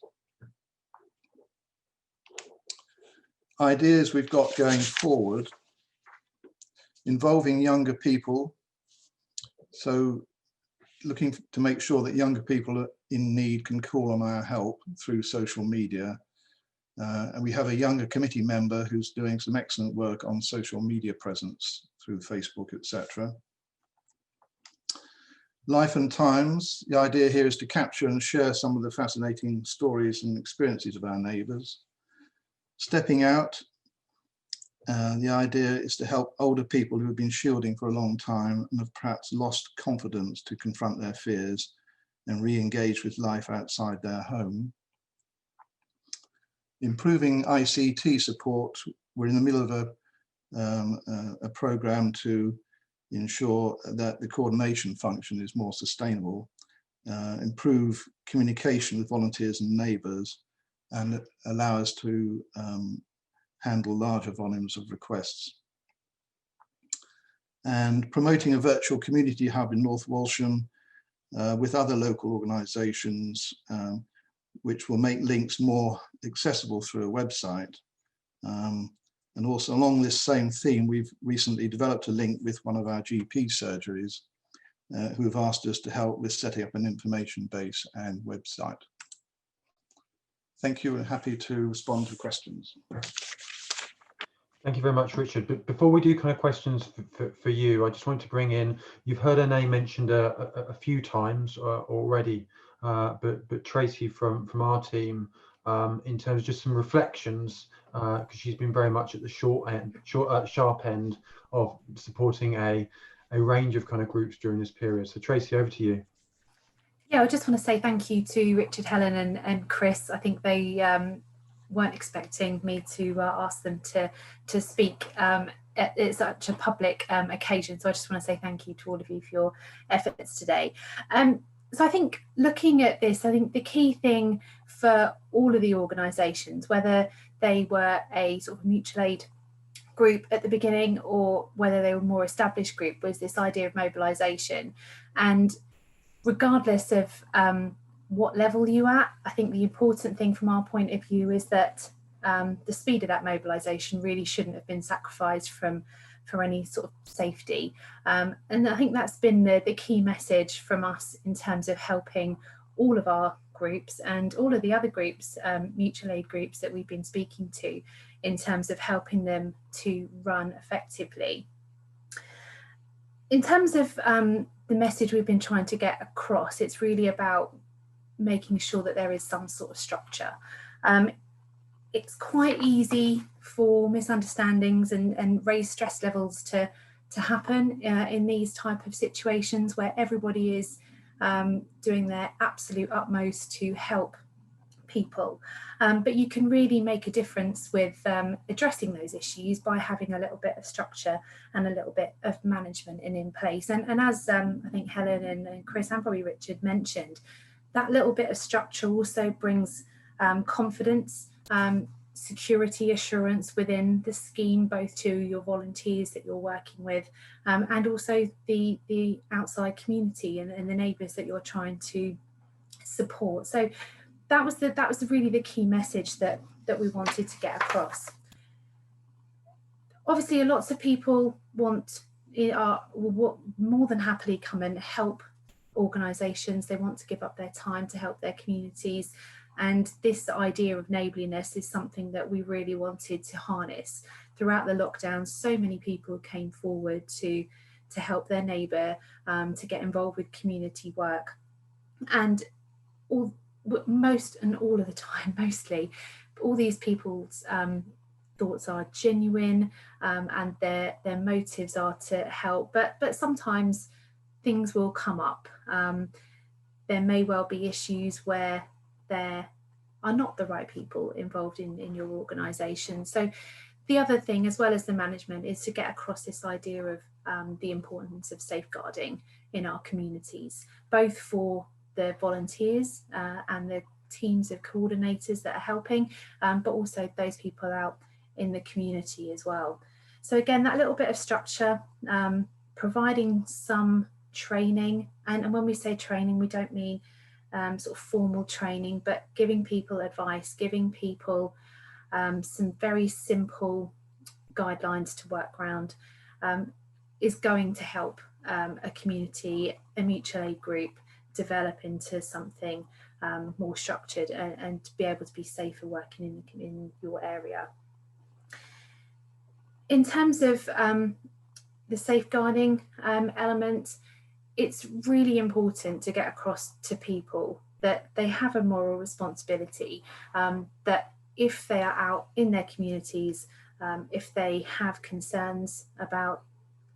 Ideas we've got going forward, involving younger people. So looking to make sure that younger people in need can call on our help through social media. And we have a younger committee member who's doing some excellent work on social media presence through Facebook, etc. Life and Times. The idea here is to capture and share some of the fascinating stories and experiences of our neighbours. Stepping Out. The idea is to help older people who have been shielding for a long time and have perhaps lost confidence to confront their fears and re-engage with life outside their home. Improving ICT support. We're in the middle of a program to ensure that the coordination function is more sustainable, improve communication with volunteers and neighbours, and allow us to handle larger volumes of requests. And promoting a virtual community hub in North Walsham with other local organisations, which will make links more accessible through a website. And also along this same theme, we've recently developed a link with one of our GP surgeries who have asked us to help with setting up an information base and website. Thank you, and happy to respond to questions. Thank you very much, Richard. But before we do kind of questions for you, I just want to bring in, you've heard her name mentioned a few times already, but Tracy from our team, in terms of just some reflections, because she's been very much at the sharp end of supporting a range of kind of groups during this period. So Tracy, over to you. Yeah, I just want to say thank you to Richard, Helen and Chris. I think they weren't expecting me to ask them to speak at such a public occasion. So I just want to say thank you to all of you for your efforts today. So I think looking at this, I think the key thing for all of the organisations, whether they were a sort of mutual aid group at the beginning or whether they were a more established group, was this idea of mobilisation. And regardless of what level you're at, I think the important thing from our point of view is that the speed of that mobilisation really shouldn't have been sacrificed for any sort of safety. And I think that's been the key message from us in terms of helping all of our groups and all of the other groups, mutual aid groups that we've been speaking to, in terms of helping them to run effectively. In terms of the message we've been trying to get across, it's really about making sure that there is some sort of structure. It's quite easy for misunderstandings and raised stress levels to happen in these type of situations where everybody is doing their absolute utmost to help people. But you can really make a difference with addressing those issues by having a little bit of structure and a little bit of management in place. And as I think Helen and Chris and probably Richard mentioned, that little bit of structure also brings confidence, security assurance within the scheme, both to your volunteers that you're working with and also the outside community and the neighbours that you're trying to support. So that was really the key message that we wanted to get across. Obviously, lots of people will more than happily come and help organisations. They want to give up their time to help their communities, and this idea of neighbourliness is something that we really wanted to harness. Throughout the lockdown, so many people came forward to help their neighbour, to get involved with community work, and most and all of the time, mostly, all these people's thoughts are genuine and their motives are to help, but sometimes things will come up. There may well be issues where there are not the right people involved in your organisation. So the other thing, as well as the management, is to get across this idea of the importance of safeguarding in our communities, both for the volunteers and the teams of coordinators that are helping, but also those people out in the community as well. So again, that little bit of structure, providing some training, and when we say training, we don't mean sort of formal training, but giving people advice, giving people some very simple guidelines to work around is going to help a community, a mutual aid group, develop into something more structured and to be able to be safer working in your area. In terms of the safeguarding element, it's really important to get across to people that they have a moral responsibility, that if they are out in their communities If they have concerns about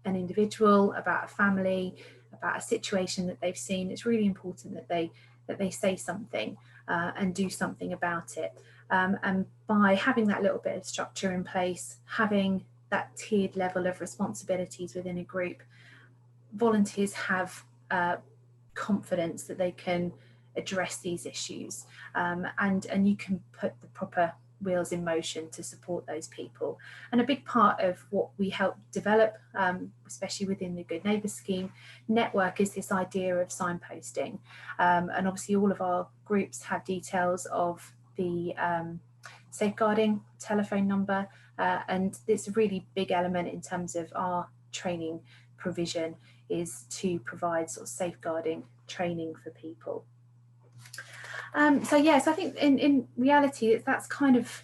an individual, about a family, about a situation that they've seen, it's really important that they say something and do something about it. And by having that little bit of structure in place, having that tiered level of responsibilities within a group, volunteers have confidence that they can address these issues, and you can put the proper wheels in motion to support those people. And a big part of what we help develop, especially within the Good Neighbour scheme network, is this idea of signposting. And obviously all of our groups have details of the safeguarding telephone number, and it's a really big element in terms of our training provision, is to provide sort of safeguarding training for people. So yes, I think in reality that's kind of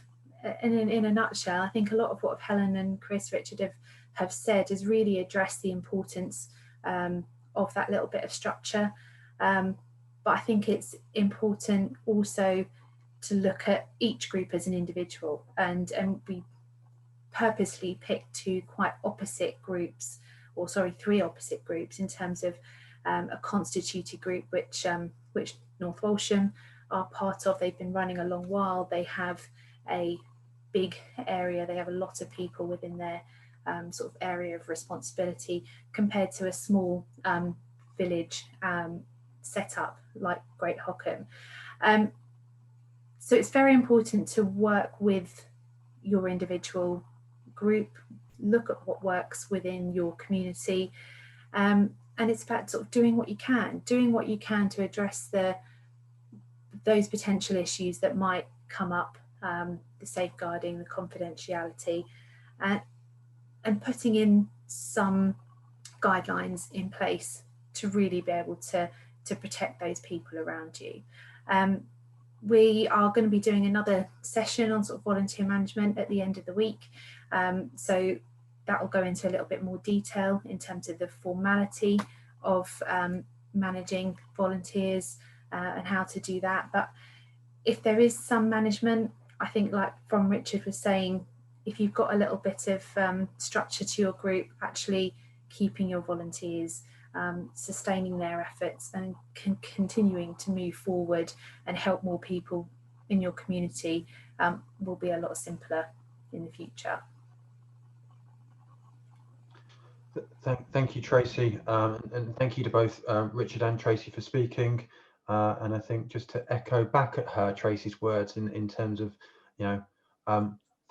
in a nutshell. I think a lot of what Helen and Chris, Richard have said has really addressed the importance of that little bit of structure. But I think it's important also to look at each group as an individual, and we purposely picked two quite opposite groups, or sorry, three opposite groups in terms of a constituted group which North Walsham are part of. They've been running a long while. They have a big area. They have a lot of people within their sort of area of responsibility, compared to a small village setup like Great Hockham. So it's very important to work with your individual group, look at what works within your community, and it's about sort of doing what you can to address those potential issues that might come up, the safeguarding, the confidentiality, and putting in some guidelines in place to really be able to protect those people around you. We are going to be doing another session on sort of volunteer management at the end of the week, so that will go into a little bit more detail in terms of the formality of managing volunteers and how to do that. But if there is some management, I think, like from Richard was saying, if you've got a little bit of structure to your group, actually keeping your volunteers, sustaining their efforts, and continuing to move forward and help more people in your community will be a lot simpler in the future. Thank you, Tracy, and thank you to both Richard and Tracy for speaking. And I think just to echo back at her, Tracy's words in terms of,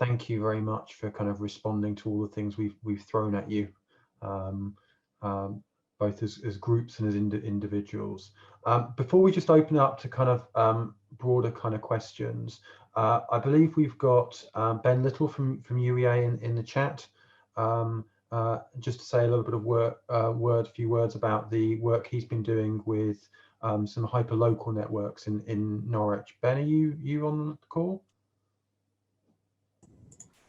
thank you very much for kind of responding to all the things we've thrown at you, both as groups and as individuals. Before we just open up to kind of broader kind of questions, I believe we've got Ben Little from UEA in the chat. Just to say a little bit of few words about the work he's been doing with some hyper-local networks in Norwich. Ben, are you on the call?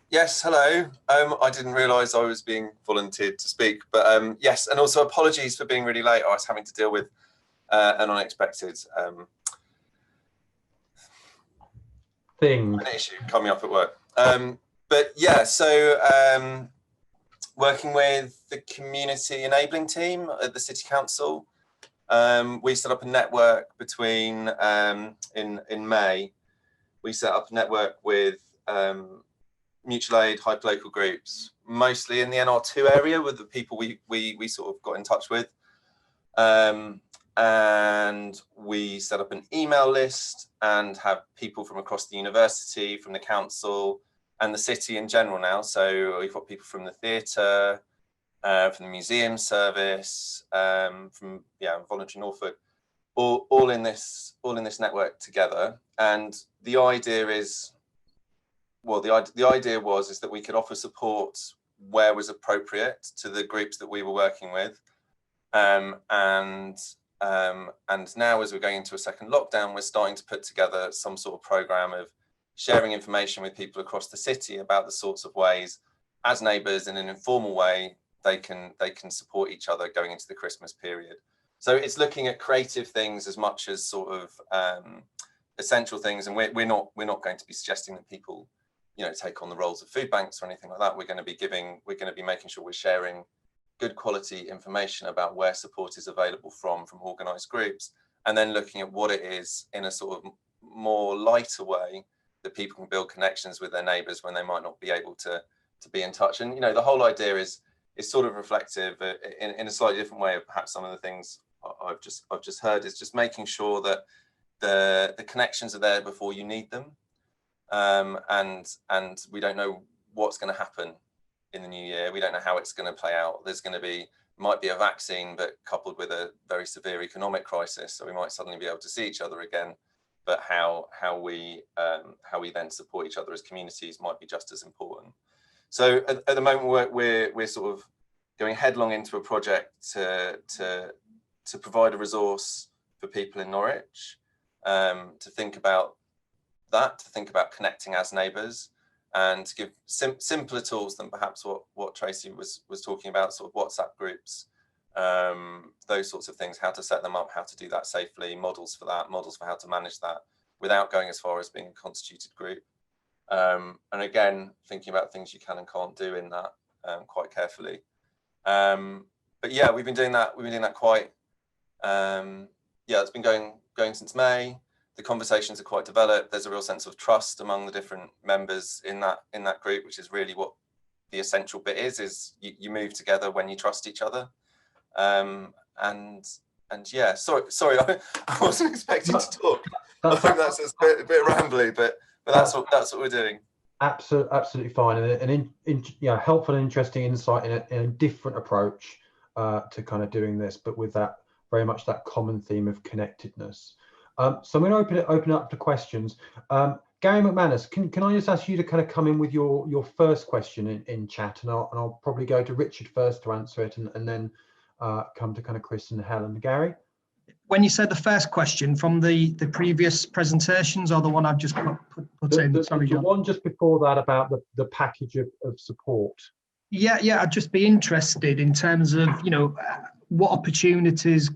Yes, hello. I didn't realise I was being volunteered to speak, but yes, and also apologies for being really late. I was having to deal with an unexpected thing, an issue coming up at work. But yeah, so working with the community enabling team at the City Council, we set up a network between in May. We set up a network with mutual aid hyperlocal groups, mostly in the NR2 area, with the people we sort of got in touch with, and we set up an email list and have people from across the university, from the council, and the city in general now. So we've got people from the theatre, from the museum service, from Voluntary Norfolk, all in this network together. And the idea is, well, the idea was that we could offer support where was appropriate to the groups that we were working with, and now, as we're going into a second lockdown, we're starting to put together some sort of program of sharing information with people across the city about the sorts of ways, as neighbours, in an informal way, they can support each other going into the Christmas period. So it's looking at creative things as much as sort of essential things, and we're not going to be suggesting that people take on the roles of food banks or anything like that. We're going to be making sure we're sharing good quality information about where support is available from organised groups, and then looking at what it is in a sort of more lighter way that people can build connections with their neighbours when they might not be able to be in touch. And the whole idea is sort of reflective in a slightly different way of perhaps some of the things I've just heard, is just making sure that the connections are there before you need them, and we don't know what's going to happen in the new year. We don't know how it's going to play out. There's going to might be a vaccine, but coupled with a very severe economic crisis, so we might suddenly be able to see each other again. But how we then support each other as communities might be just as important. So at the moment we're sort of going headlong into a project to provide a resource for people in Norwich, to think about that, to think about connecting as neighbours, and to give simpler tools than perhaps what Tracy was talking about, sort of WhatsApp groups, those sorts of things, how to set them up, how to do that safely, models for that, models for how to manage that without going as far as being a constituted group. And again, thinking about things you can and can't do in that quite carefully. But yeah, we've been doing that. We've been doing that quite. It's been going since May. The conversations are quite developed. There's a real sense of trust among the different members in that group, which is really what the essential bit is you move together when you trust each other. And yeah, sorry, I wasn't expecting to talk. I think that's a bit rambly, but that's what we're doing. Absolutely fine, and helpful and interesting insight in a different approach to kind of doing this, but with that very much that common theme of connectedness. So I'm going to open it up to questions. Gary McManus, can I just ask you to kind of come in with your first question in chat, and I'll probably go to Richard first to answer it, and then come to kind of Chris and Helen. Gary? When you said the first question from the previous presentations, or the one I've just put in? Sorry, John. The one just before that about the package of support. Yeah, I'd just be interested in terms of, what opportunities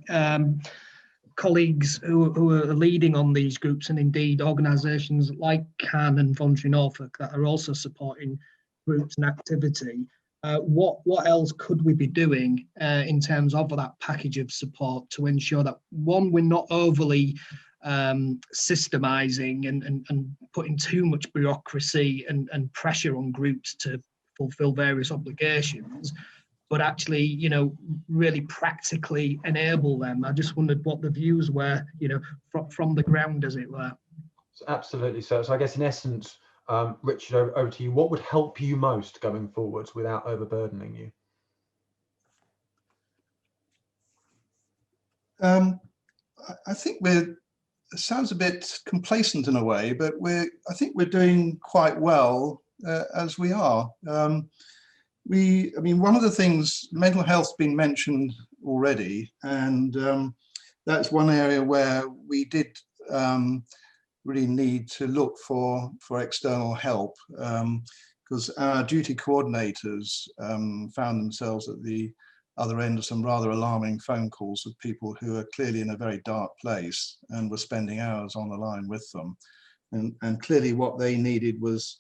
colleagues who are leading on these groups, and indeed organisations like CAN and Voluntary Norfolk that are also supporting groups and activity, what else could we be doing in terms of that package of support to ensure that, one, we're not overly systemizing and putting too much bureaucracy and pressure on groups to fulfill various obligations, but actually, really practically enable them. I just wondered what the views were, from the ground, as it were. Absolutely. So I guess in essence, Richard, over to you. What would help you most going forwards without overburdening you? I think it sounds a bit complacent in a way, but I think we're doing quite well as we are. One of the things, mental health's been mentioned already, and that's one area where we did really need to look for external help, because our duty coordinators found themselves at the other end of some rather alarming phone calls of people who are clearly in a very dark place and were spending hours on the line with them. And clearly what they needed was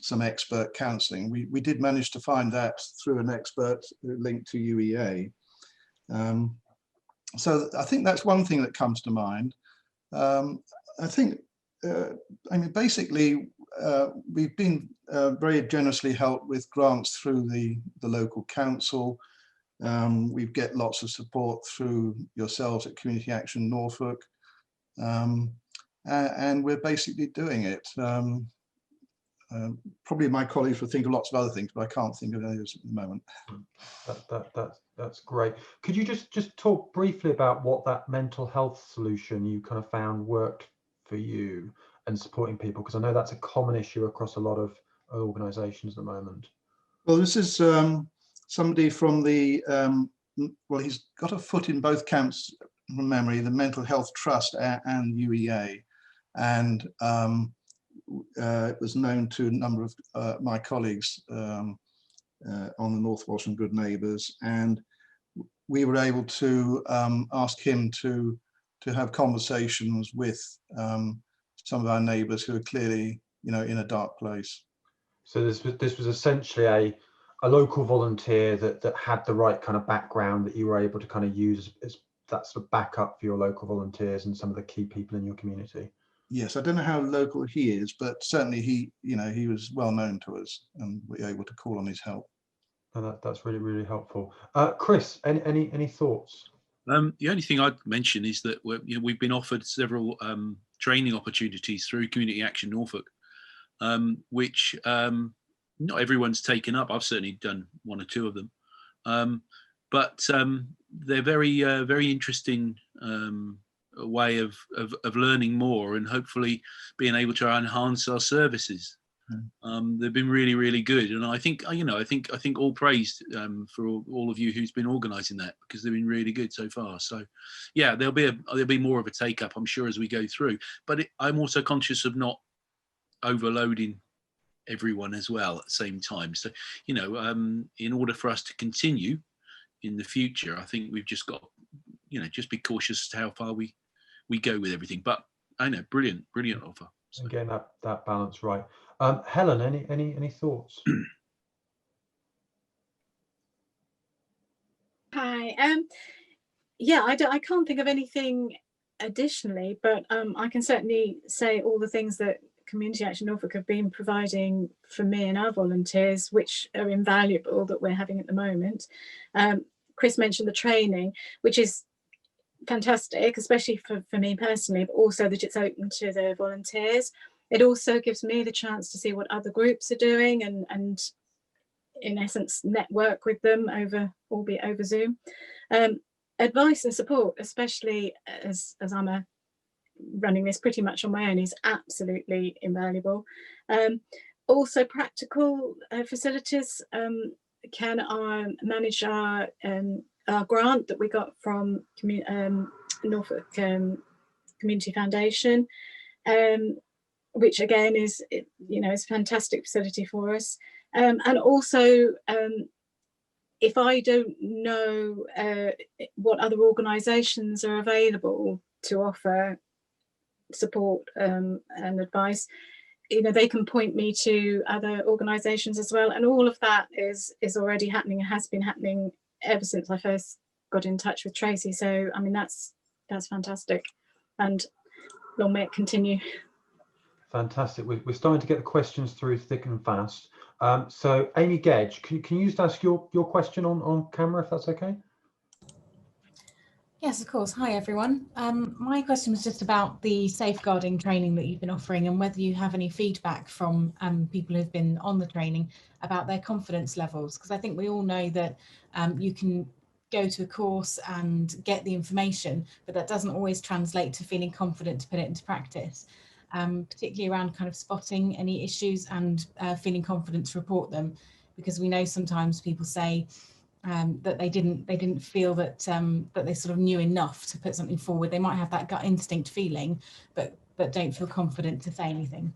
some expert counselling. We did manage to find that through an expert linked to UEA. So I think that's one thing that comes to mind. I think, basically, we've been very generously helped with grants through the local council. We get lots of support through yourselves at Community Action Norfolk, and we're basically doing it. Probably my colleagues will think of lots of other things, but I can't think of any at the moment. That's great. Could you just talk briefly about what that mental health solution you kind of found worked for you and supporting people? Because I know that's a common issue across a lot of organisations at the moment. Well, this is somebody from the, he's got a foot in both camps from memory, the Mental Health Trust and UEA. And it was known to a number of my colleagues on the North Walsham Good Neighbours, and we were able to ask him to have conversations with some of our neighbours who are clearly in a dark place. So this was essentially a local volunteer that had the right kind of background that you were able to kind of use as that sort of backup for your local volunteers and some of the key people in your community. Yes, I don't know how local he is, but certainly he was well known to us, and we were able to call on his help. And that's really, really helpful. Chris, any thoughts? The only thing I'd mention is that we've been offered several training opportunities through Community Action Norfolk, which not everyone's taken up. I've certainly done one or two of them, but they're very interesting way of learning more and hopefully being able to enhance our services. They've been really good, and I think all praise for all of you who's been organising that, because they've been really good so far. So yeah, there'll be more of a take up, I'm sure, as we go through, but I'm also conscious of not overloading everyone as well at the same time. So in order for us to continue in the future, I think we've just got just be cautious as to how far we go with everything. But I know, brilliant offer. So. Again, that balance right. Helen, any thoughts? Hi. Yeah, I can't think of anything additionally, but I can certainly say all the things that Community Action Norfolk have been providing for me and our volunteers, which are invaluable, that we're having at the moment. Chris mentioned the training, which is fantastic, especially for me personally, but also that it's open to the volunteers. It also gives me the chance to see what other groups are doing and in essence network with them albeit over Zoom. Advice and support, especially as I'm running this pretty much on my own, is absolutely invaluable. Also practical facilities. Can I manage our grant that we got from Norfolk Community Foundation, which again is a fantastic facility for us. And also, if I don't know what other organisations are available to offer support and advice, they can point me to other organisations as well. And all of that is already happening and has been happening ever since I first got in touch with Tracy. So I mean, that's fantastic, and long may it continue. Fantastic. We're starting to get the questions through thick and fast. So Amy Gedge, can you just ask your question on camera, if that's okay? Yes, of course. Hi, everyone. My question was just about the safeguarding training that you've been offering, and whether you have any feedback from people who've been on the training about their confidence levels, because I think we all know that you can go to a course and get the information, but that doesn't always translate to feeling confident to put it into practice, particularly around kind of spotting any issues and feeling confident to report them, because we know sometimes people say that they didn't feel that that they sort of knew enough to put something forward. They might have that gut instinct feeling, but don't feel confident to say anything.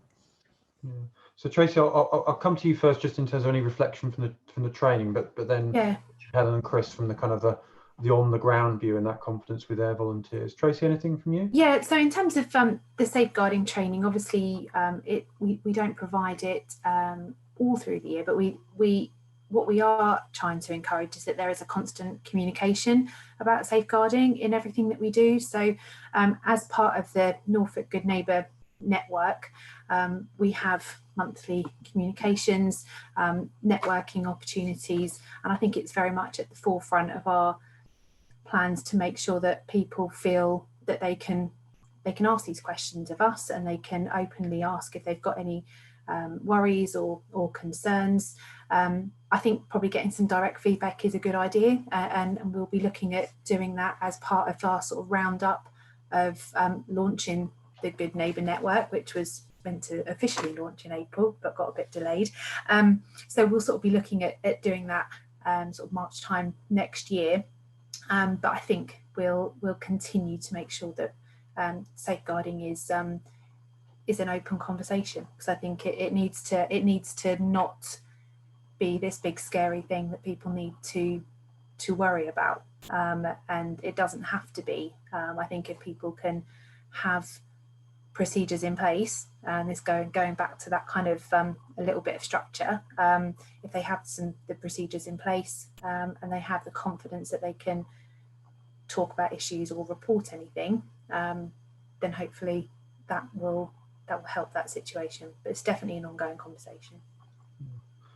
Yeah. So Tracy, I'll come to you first, just in terms of any reflection from the training, but then Helen and Chris from the kind of the on the ground view and that confidence with their volunteers. Tracy, anything from you? Yeah. So in terms of the safeguarding training, obviously we don't provide it all through the year, but what we are trying to encourage is that there is a constant communication about safeguarding in everything that we do. So as part of the Norfolk Good Neighbour network, we have monthly communications, networking opportunities, and I think it's very much at the forefront of our plans to make sure that people feel that they can ask these questions of us, and they can openly ask if they've got any worries or concerns. I think probably getting some direct feedback is a good idea, and we'll be looking at doing that as part of our sort of roundup of launching the Good Neighbour Network, which was meant to officially launch in April but got a bit delayed. So we'll sort of be looking at doing that sort of March time next year. But I think we'll continue to make sure that safeguarding is an open conversation, because I think it needs to not be this big scary thing that people need to worry about, and it doesn't have to be. I think if people can have procedures in place, and this going back to that kind of a little bit of structure. If they have the procedures in place and they have the confidence that they can talk about issues or report anything, then hopefully that will help that situation. But it's definitely an ongoing conversation.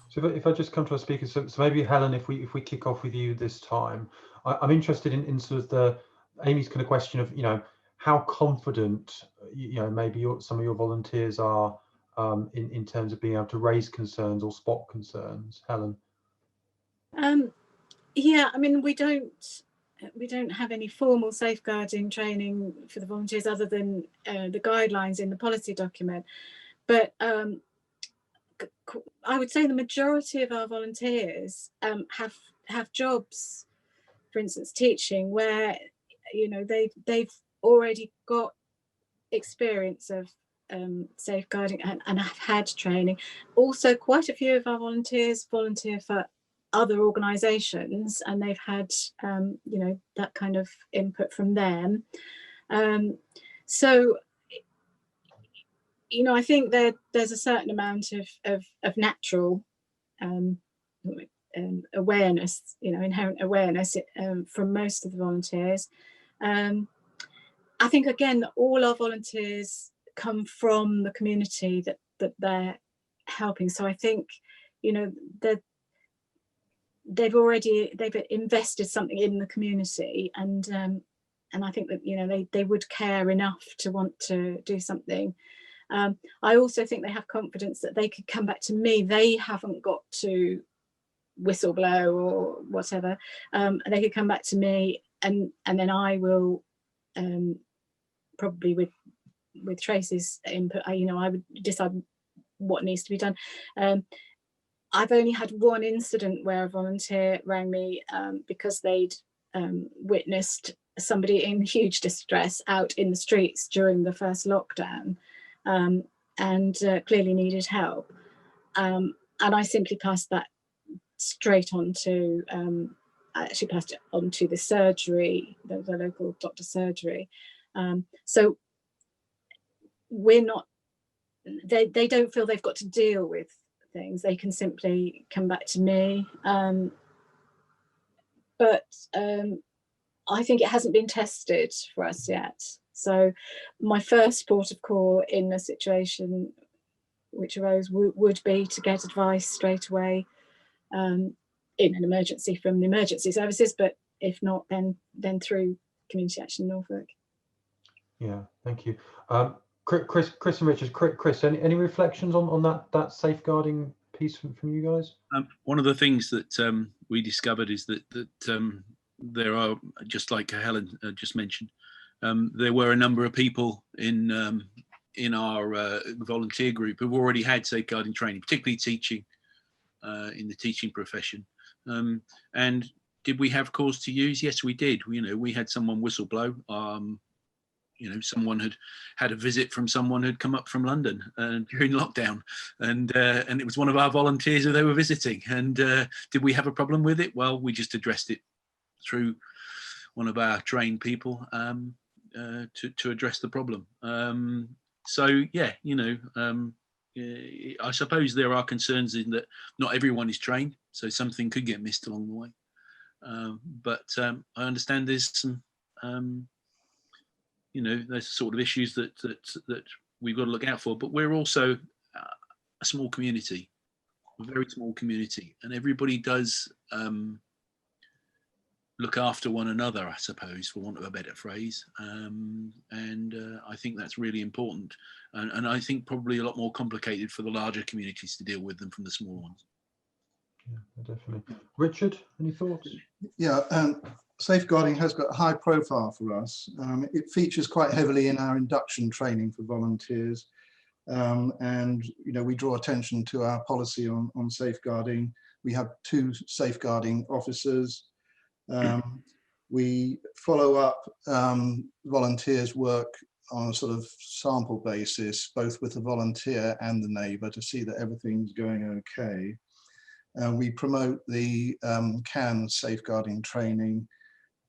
So if I just come to our speakers, so maybe Helen, if we kick off with you this time, I'm interested in sort of Amy's kind of question of, you know, how confident, you know, maybe some of your volunteers are in terms of being able to raise concerns or spot concerns. Helen. Yeah, I mean, we don't have any formal safeguarding training for the volunteers other than the guidelines in the policy document, but I would say the majority of our volunteers have jobs, for instance, teaching, where, you know, they've already got experience of safeguarding and have had training. Also, quite a few of our volunteers volunteer for other organisations, and they've had you know, that kind of input from them. So, you know, I think there's a certain amount of natural awareness, you know, inherent awareness from most of the volunteers. I think, again, all our volunteers come from the community that they're helping. So I think, you know, they've invested something in the community, and I think that, you know, they would care enough to want to do something. I also think they have confidence that they could come back to me. They haven't got to whistleblow or whatever. They could come back to me, and then I will, probably with Tracy's input, you know, I would decide what needs to be done. I've only had one incident where a volunteer rang me because they'd witnessed somebody in huge distress out in the streets during the first lockdown, and clearly needed help. And I simply passed that straight on to, I actually passed it on to the surgery, the local doctor's surgery. So we're not, they don't feel they've got to deal with things. They can simply come back to me. But I think it hasn't been tested for us yet. So my first port of call in a situation which arose would be to get advice straight away in an emergency from the emergency services, but if not, then through Community Action Norfolk. Yeah, thank you. Chris and Richard. Chris, any reflections on that safeguarding piece from you guys? One of the things that we discovered is that there are, just like Helen just mentioned, there were a number of people in our volunteer group who've already had safeguarding training, particularly teaching, in the teaching profession. And did we have cause to use? Yes, we did. You know, we had someone whistleblow. You know, someone had a visit from someone who'd come up from London during lockdown, and it was one of our volunteers who they were visiting. And did we have a problem with it? Well, we just addressed it through one of our trained people to address the problem. So yeah, you know, I suppose there are concerns in that not everyone is trained, so something could get missed along the way. But I understand there's some, you know, there's sort of issues that we've got to look out for. But we're also a small community, a very small community, and everybody does look after one another, I suppose, for want of a better phrase. And I think that's really important. And I think probably a lot more complicated for the larger communities to deal with than from the small ones. Yeah, definitely. Richard, any thoughts? Yeah, safeguarding has got a high profile for us. It features quite heavily in our induction training for volunteers. And, you know, we draw attention to our policy on safeguarding. We have 2 safeguarding officers. We follow up volunteers' work on a sort of sample basis, both with the volunteer and the neighbour, to see that everything's going okay. We promote the CAN safeguarding training,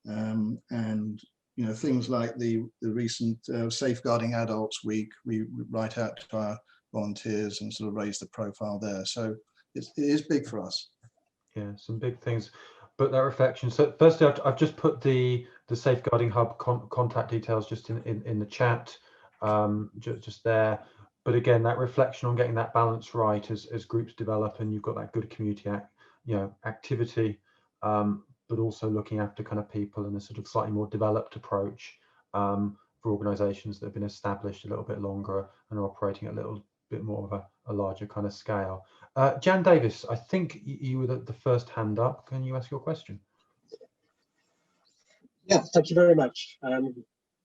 and You know, things like the recent Safeguarding Adults Week, we write out to our volunteers and sort of raise the profile there. So it is big for us. Yeah, some big things. But that reflection. So firstly, I've just put the Safeguarding Hub contact details just in the chat, just there. But again, that reflection on getting that balance right as groups develop, and you've got that good community activity, but also looking after kind of people in a sort of slightly more developed approach for organisations that have been established a little bit longer and are operating at a little bit more of a larger kind of scale. Jan Davis, I think you were the first hand up. Can you ask your question? Yeah, thank you very much.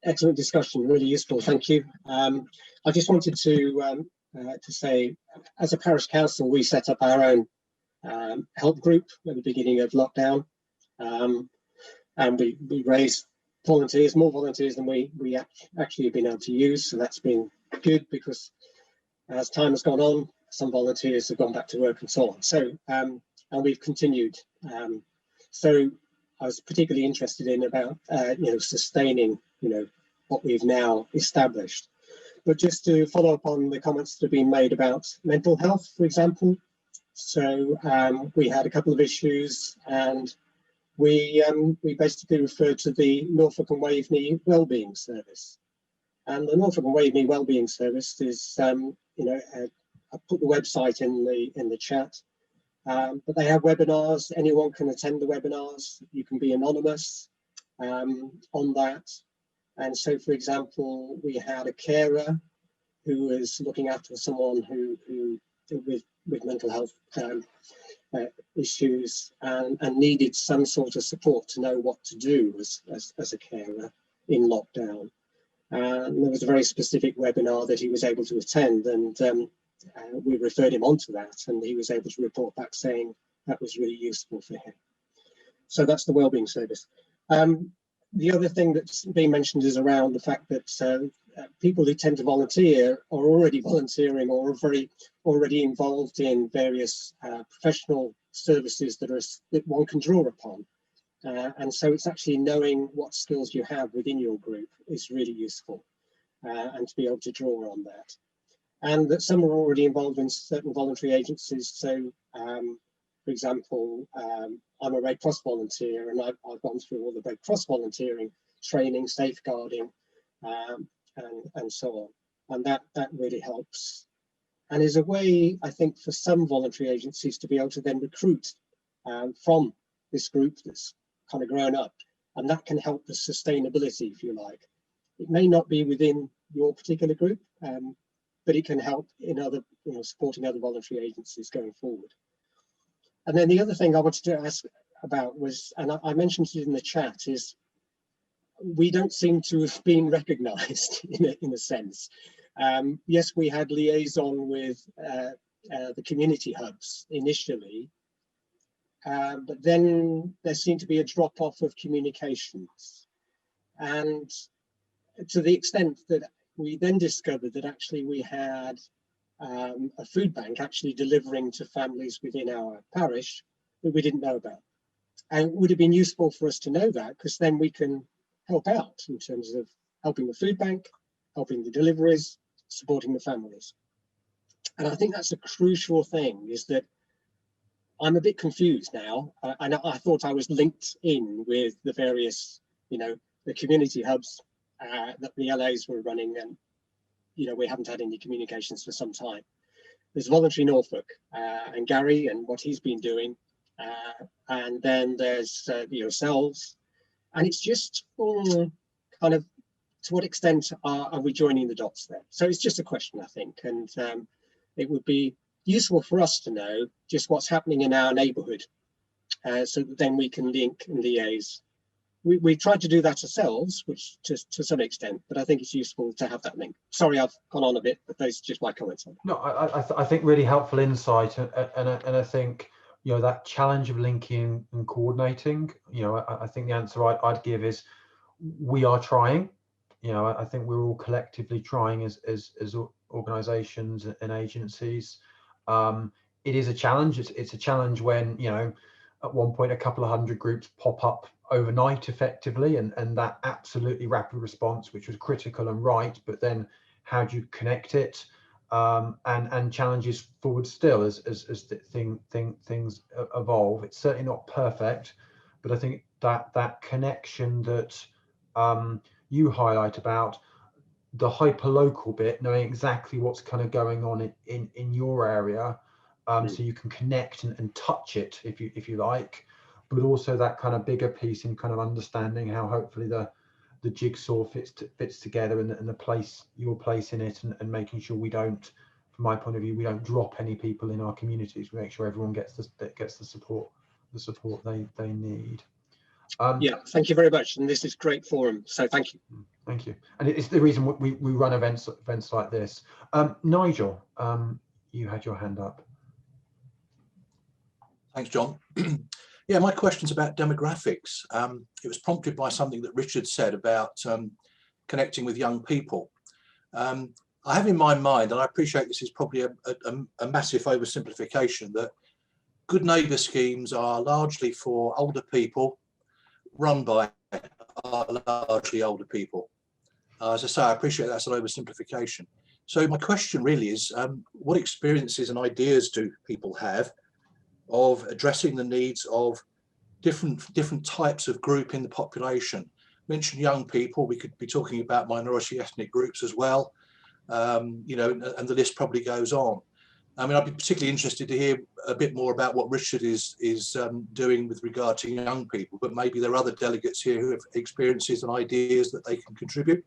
Excellent discussion, really useful. Thank you. I just wanted to say, as a parish council, we set up our own help group at the beginning of lockdown, and we raised volunteers, more volunteers than we actually have been able to use. So that's been good, because as time has gone on, some volunteers have gone back to work and so on. So, and we've continued. So I was particularly interested in about, sustaining, what we've now established. But just to follow up on the comments that have been made about mental health, for example. So we had a couple of issues, and we basically referred to the Norfolk and Waveney Wellbeing Service. And the Norfolk and Waveney Wellbeing Service is, I put the website in the chat, but they have webinars. Anyone can attend the webinars. You can be anonymous on that. And so, for example, we had a carer who was looking after someone who with mental health issues and needed some sort of support to know what to do as a carer in lockdown. And there was a very specific webinar that he was able to attend, and we referred him onto that, and he was able to report back saying that was really useful for him. So that's the wellbeing service. The other thing that's being mentioned is around the fact that people who tend to volunteer are already volunteering or are already involved in various professional services that one can draw upon. And so it's actually knowing what skills you have within your group is really useful, and to be able to draw on that. And that some are already involved in certain voluntary agencies. So, for example, I'm a Red Cross volunteer, and I've gone through all the Red Cross volunteering training, safeguarding, and so on. And that really helps. And is a way, I think, for some voluntary agencies to be able to then recruit from this group that's kind of grown up, and that can help the sustainability, if you like. It may not be within your particular group, but it can help in other, supporting other voluntary agencies going forward. And then the other thing I wanted to ask about was, and I mentioned it in the chat, is we don't seem to have been recognised in a sense. Yes, we had liaison with the community hubs initially, but then there seemed to be a drop-off of communications. And to the extent that we then discovered that actually we had a food bank actually delivering to families within our parish that we didn't know about. And it would have been useful for us to know that, because then we can help out in terms of helping the food bank, helping the deliveries, supporting the families. And I think that's a crucial thing, is that I'm a bit confused now. And I thought I was linked in with the various, the community hubs that the LAs were running, and we haven't had any communications for some time. There's Voluntary Norfolk and Gary and what he's been doing, and then there's yourselves, and it's just kind of, to what extent are we joining the dots there? So it's just a question, I think, and it would be useful for us to know just what's happening in our neighbourhood, so that then we can link and liaise. We tried to do that ourselves, which to some extent, but I think it's useful to have that link. Sorry, I've gone on a bit, but those are just my comments on that. No, I think really helpful insight, and I think that challenge of linking and coordinating. I think the answer I'd give is we are trying. I think we're all collectively trying as organisations and agencies. It is a challenge. It's a challenge when at one point a couple of hundred groups pop up overnight effectively, and that absolutely rapid response, which was critical and right, but then how do you connect it, and challenges forward still as things evolve. It's certainly not perfect, but I think that connection that you highlight about the hyper-local bit, knowing exactly what's kind of going on in your area, so you can connect and touch it if you like, but also that kind of bigger piece in kind of understanding how hopefully the jigsaw fits together, and your place in it, and making sure we don't, from my point of view, we don't drop any people in our communities. We make sure everyone gets the support they need. Yeah, thank you very much, and this is great forum, so thank you. Thank you, and it's the reason we run events like this. Nigel, you had your hand up. Thanks, John. Yeah, my question's about demographics. It was prompted by something that Richard said about connecting with young people. I have in my mind, and I appreciate this is probably a massive oversimplification, that good neighbour schemes are largely for older people, run by largely older people. As I say, I appreciate that's an oversimplification. So my question really is, what experiences and ideas do people have of addressing the needs of different types of group in the population? Mention young people, we could be talking about minority ethnic groups as well, you know, and the list probably goes on. I mean, I'd be particularly interested to hear a bit more about what Richard is doing with regard to young people, but maybe there are other delegates here who have experiences and ideas that they can contribute.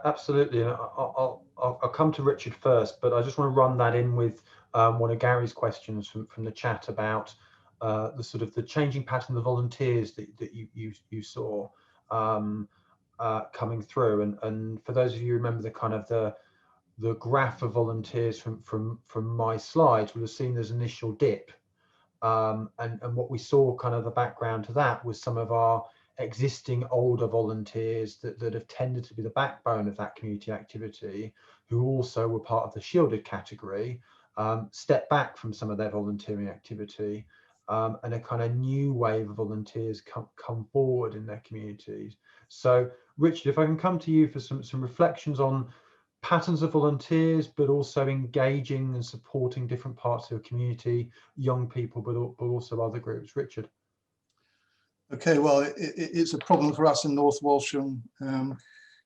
Absolutely. I'll come to Richard first, but I just want to run that in with one of Gary's questions from the chat about the sort of the changing pattern of volunteers that you saw coming through, and for those of you who remember the kind of the graph of volunteers from my slides, would have seen there's initial dip, and what we saw, kind of the background to that, was some of our existing older volunteers that have tended to be the backbone of that community activity, who also were part of the shielded category, step back from some of their volunteering activity, and a kind of new wave of volunteers come forward in their communities. So Richard, if I can come to you for some reflections on patterns of volunteers, but also engaging and supporting different parts of your community, young people, but also other groups. Richard. Okay, well, it's a problem for us in North Walsham.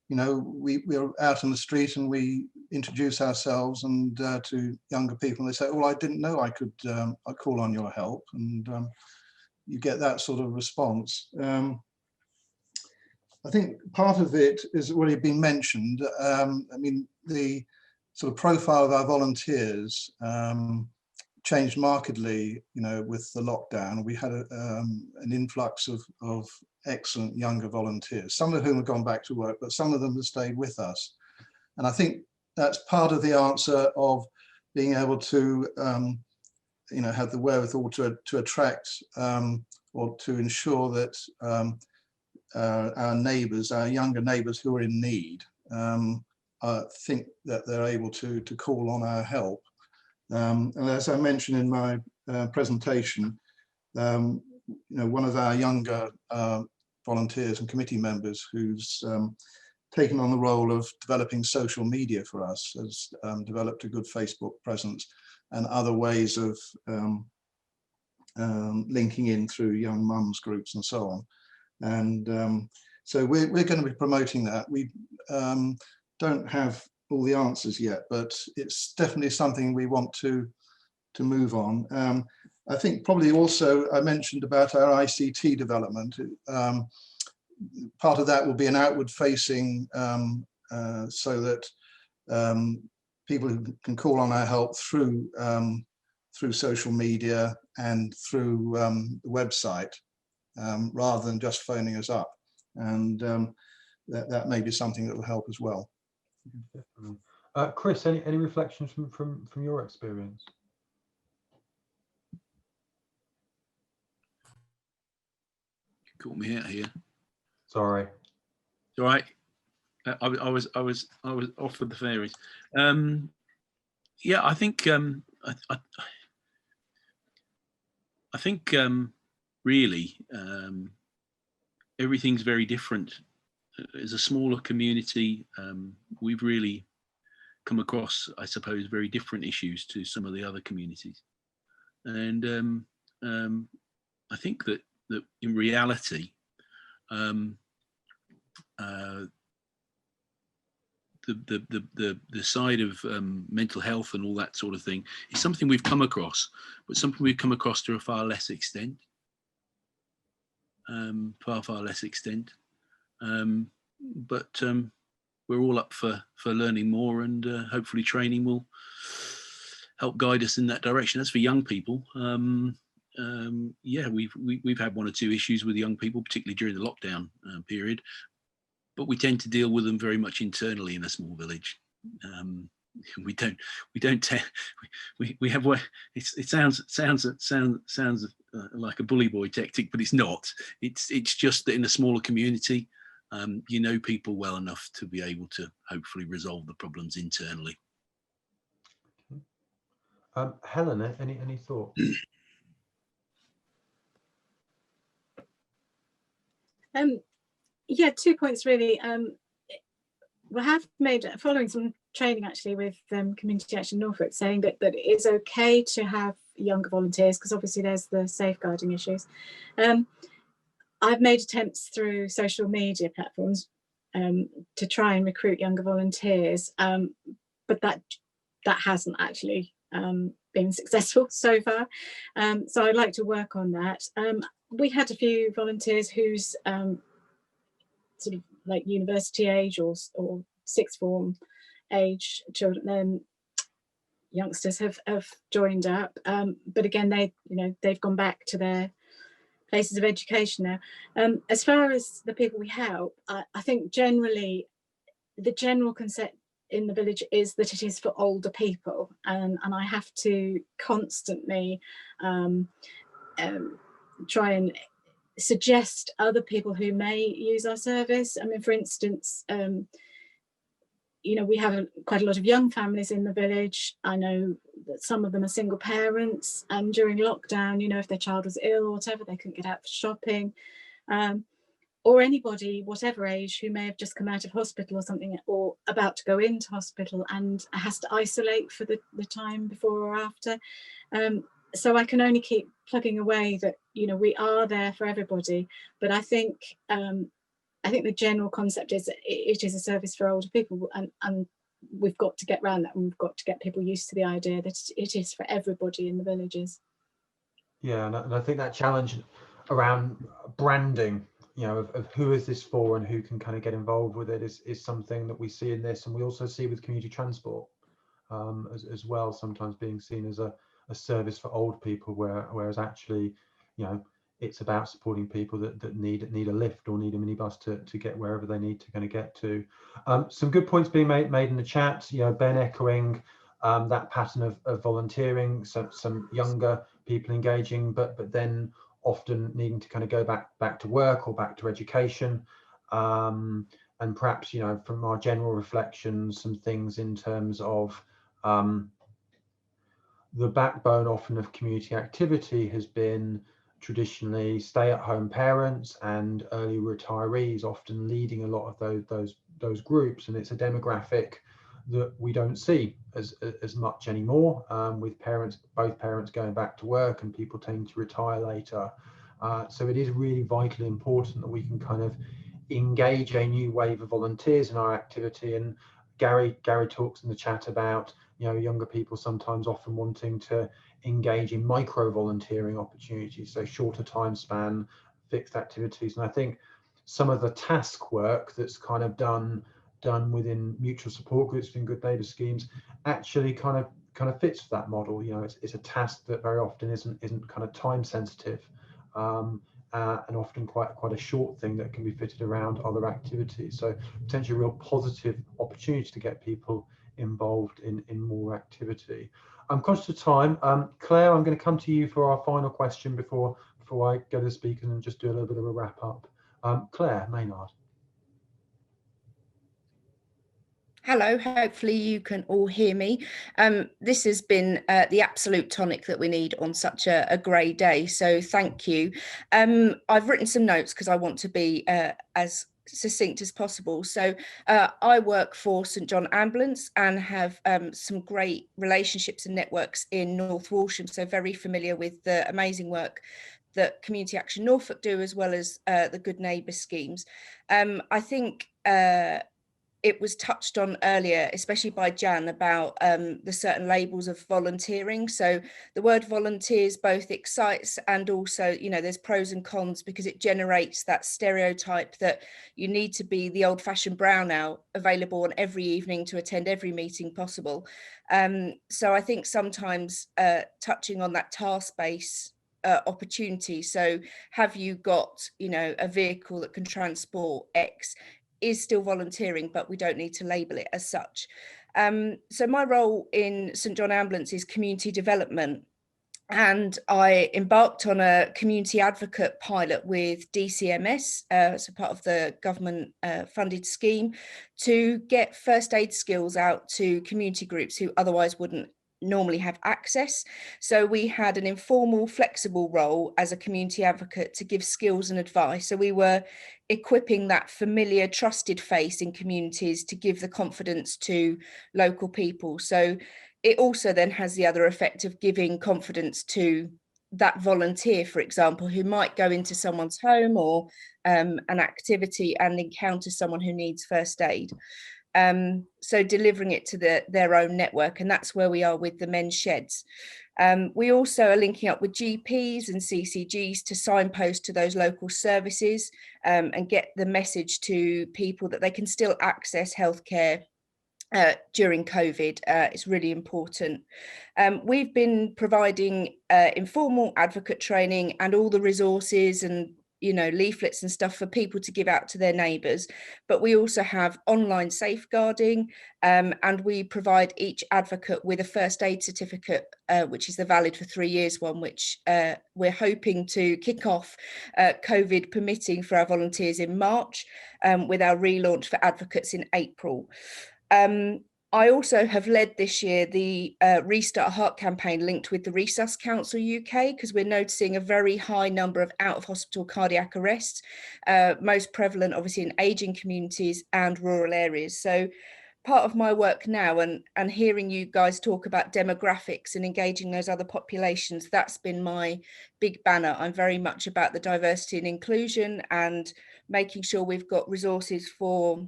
You know, we're out in the street and we introduce ourselves and to younger people, and they say, "Oh, I didn't know I could I call on your help," and you get that sort of response. I think part of it has already been mentioned. I mean, the sort of profile of our volunteers changed markedly, you know, with the lockdown. We had an influx of excellent younger volunteers, some of whom have gone back to work, but some of them have stayed with us. And I think that's part of the answer of being able to, you know, have the wherewithal to attract or to ensure that our neighbours, our younger neighbours who are in need, think that they're able to call on our help. And as I mentioned in my presentation, you know, one of our younger volunteers and committee members who's taken on the role of developing social media for us has developed a good Facebook presence and other ways of linking in through young mums groups and so on. And so we're going to be promoting that. We don't have all the answers yet, but it's definitely something we want to move on. I think probably also I mentioned about our ICT development. Part of that will be an outward facing so that people can call on our help through social media and through the website, rather than just phoning us up. And that may be something that will help as well. Definitely. Chris, any reflections from your experience? You caught me out here. Sorry. All right. I was off with the fairies. Yeah, I think I think really, everything's very different. As a smaller community, we've really come across, I suppose, very different issues to some of the other communities. And I think that in reality, the side of mental health and all that sort of thing is something we've come across, but something we've come across to a far less extent. Far less extent. But we're all up for learning more, and hopefully training will help guide us in that direction. As for young people, yeah, we've had one or two issues with young people, particularly during the lockdown period, but we tend to deal with them very much internally in a small village. We have, it sounds like a bully boy tactic, but it's not. It's just that in a smaller community, you know people well enough to be able to hopefully resolve the problems internally. Helen, any thoughts? Yeah, 2 points really. We have made, following some training actually with Community Action Norfolk, saying that it is okay to have younger volunteers, because obviously there's the safeguarding issues. I've made attempts through social media platforms to try and recruit younger volunteers, but that hasn't actually been successful so far. So I'd like to work on that. We had a few volunteers whose sort of like university age or sixth form age children, youngsters have joined up, but again they've gone back to their places of education now. As far as the people we help, I think generally the general concept in the village is that it is for older people, and I have to constantly try and suggest other people who may use our service. I mean, for instance, we have quite a lot of young families in the village. I know that some of them are single parents, and during lockdown, if their child was ill or whatever, they couldn't get out for shopping, or anybody, whatever age, who may have just come out of hospital or something, or about to go into hospital and has to isolate for the time before or after. So I can only keep plugging away that we are there for everybody, but I think the general concept is it is a service for older people, and we've got to get around that, and we've got to get people used to the idea that it is for everybody in the villages. Yeah, and I think that challenge around branding, of who is this for and who can kind of get involved with it is something that we see in this, and we also see with community transport as well, sometimes being seen as a service for old people, whereas actually, it's about supporting people that need a lift or need a minibus to get wherever they need to kind of get to. Some good points being made in the chat. Ben echoing that pattern of volunteering, some younger people engaging, but then often needing to kind of go back to work or back to education, and perhaps from our general reflections, some things in terms of the backbone often of community activity has been traditionally stay-at-home parents and early retirees, often leading a lot of those groups, and it's a demographic that we don't see as much anymore, with both parents going back to work and people tending to retire later. So it is really vitally important that we can kind of engage a new wave of volunteers in our activity. And Gary talks in the chat about younger people sometimes often wanting to engage in micro volunteering opportunities, so shorter time span, fixed activities. And I think some of the task work that's kind of done within mutual support groups and good neighbour schemes actually kind of fits that model. It's a task that very often isn't kind of time sensitive, and often quite a short thing that can be fitted around other activities. So potentially a real positive opportunity to get people involved in more activity. I'm conscious of time. Claire, I'm going to come to you for our final question before I go to the speakers and just do a little bit of a wrap up. Claire Maynard. Hello, hopefully you can all hear me. This has been the absolute tonic that we need on such a grey day, so thank you. I've written some notes because I want to be as succinct as possible. So I work for St John Ambulance and have some great relationships and networks in North Walsham, so very familiar with the amazing work that Community Action Norfolk do, as well as the Good Neighbour schemes. I think it was touched on earlier, especially by Jan, about the certain labels of volunteering. So the word volunteers both excites and also, you know, there's pros and cons because it generates that stereotype that you need to be the old-fashioned brown owl available on every evening to attend every meeting possible. So I think sometimes touching on that task-based opportunity. So have you got, you know, a vehicle that can transport X, is still volunteering, but we don't need to label it as such. So my role in St John Ambulance is community development, and I embarked on a community advocate pilot with DCMS, so part of the government funded scheme, to get first aid skills out to community groups who otherwise wouldn't normally have access. So we had an informal, flexible role as a community advocate to give skills and advice. So we were equipping that familiar, trusted face in communities to give the confidence to local people. So it also then has the other effect of giving confidence to that volunteer, for example, who might go into someone's home or an activity and encounter someone who needs first aid. So delivering it to their own network, and that's where we are with the men's sheds. We also are linking up with GPs and CCGs to signpost to those local services and get the message to people that they can still access healthcare during COVID. It's really important. We've been providing informal advocate training and all the resources and, you know, leaflets and stuff for people to give out to their neighbours, but we also have online safeguarding, and we provide each advocate with a first aid certificate, which is the valid for 3 years one, which we're hoping to kick off, COVID permitting, for our volunteers in March, with our relaunch for advocates in April. I also have led this year the Restart Heart campaign linked with the Resus Council UK, because we're noticing a very high number of out-of-hospital cardiac arrests, most prevalent obviously in ageing communities and rural areas. So part of my work now, and hearing you guys talk about demographics and engaging those other populations, that's been my big banner. I'm very much about the diversity and inclusion and making sure we've got resources for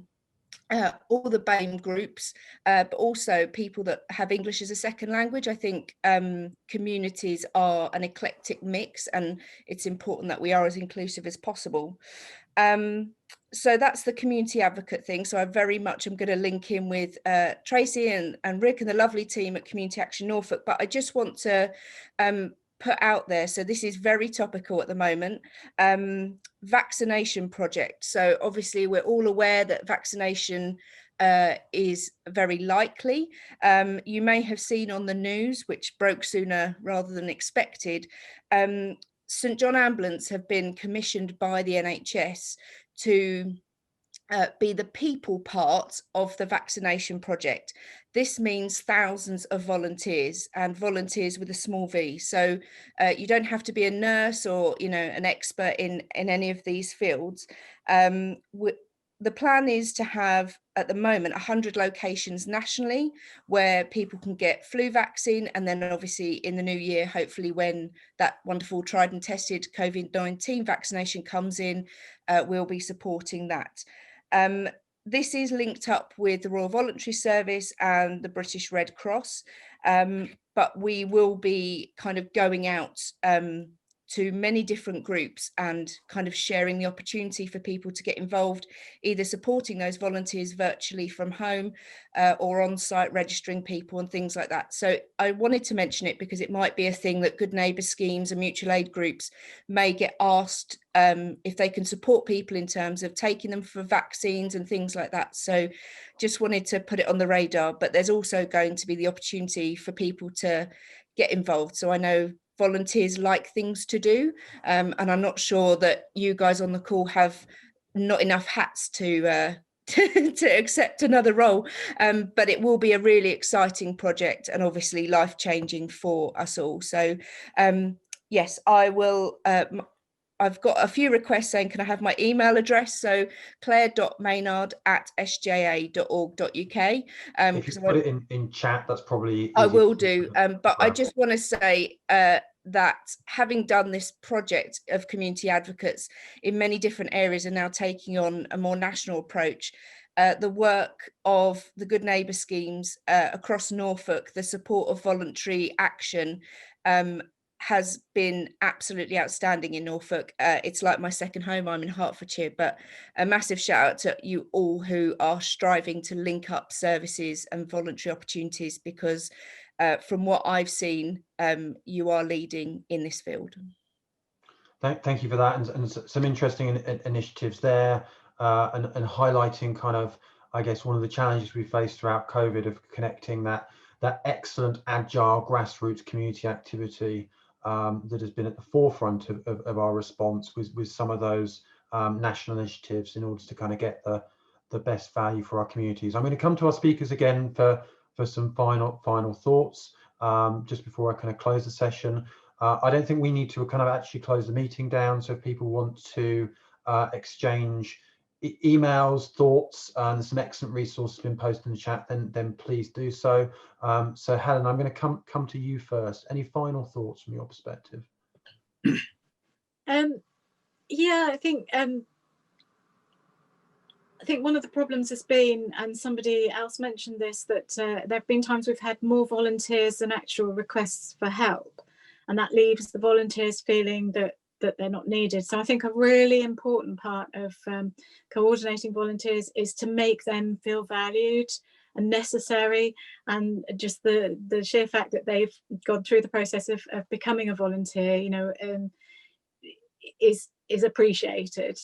all the BAME groups, but also people that have English as a second language. I think communities are an eclectic mix, and it's important that we are as inclusive as possible. So that's the community advocate thing. So I very much am going to link in with Tracy and Rick and the lovely team at Community Action Norfolk, but I just want to put out there, so this is very topical at the moment, vaccination project. So obviously we're all aware that vaccination is very likely. You may have seen on the news, which broke sooner rather than expected, St John Ambulance have been commissioned by the NHS to be the people part of the vaccination project. This means thousands of volunteers, and volunteers with a small v. So you don't have to be a nurse or, you know, an expert in any of these fields. The plan is to have, at the moment, 100 locations nationally where people can get flu vaccine, and then obviously in the new year, hopefully when that wonderful tried and tested COVID-19 vaccination comes in, we'll be supporting that. This is linked up with the Royal Voluntary Service and the British Red Cross, but we will be kind of going out to many different groups and kind of sharing the opportunity for people to get involved, either supporting those volunteers virtually from home or on site registering people and things like that. So I wanted to mention it because it might be a thing that Good Neighbour schemes and mutual aid groups may get asked if they can support people in terms of taking them for vaccines and things like that. So just wanted to put it on the radar, but there's also going to be the opportunity for people to get involved. So I know volunteers like things to do, and I'm not sure that you guys on the call have not enough hats to to accept another role, but it will be a really exciting project and obviously life-changing for us all. So yes, I will. I've got a few requests saying, can I have my email address? So claire.maynard@sja.org.uk. If you put it in chat, that's probably easier. I will do, but I just want to say that having done this project of community advocates in many different areas and now taking on a more national approach, the work of the Good Neighbour schemes across Norfolk, the support of voluntary action has been absolutely outstanding in Norfolk. It's like my second home. I'm in Hertfordshire, but a massive shout out to you all who are striving to link up services and voluntary opportunities, because from what I've seen, you are leading in this field. Thank you for that, and some interesting initiatives there, and highlighting kind of, I guess, one of the challenges we faced throughout COVID of connecting that excellent agile grassroots community activity that has been at the forefront of our response with some of those national initiatives in order to kind of get the best value for our communities. I'm going to come to our speakers again for some final thoughts just before I kind of close the session. I don't think we need to kind of actually close the meeting down. So if people want to exchange emails, thoughts, there's some excellent resources been posted in the chat, then please do so. So Helen, I'm going to come to you first. Any final thoughts from your perspective? Yeah, I think one of the problems has been, and somebody else mentioned this, that there have been times we've had more volunteers than actual requests for help, and that leaves the volunteers feeling that they're not needed. So I think a really important part of coordinating volunteers is to make them feel valued and necessary, and just the sheer fact that they've gone through the process of becoming a volunteer, you know, is appreciated.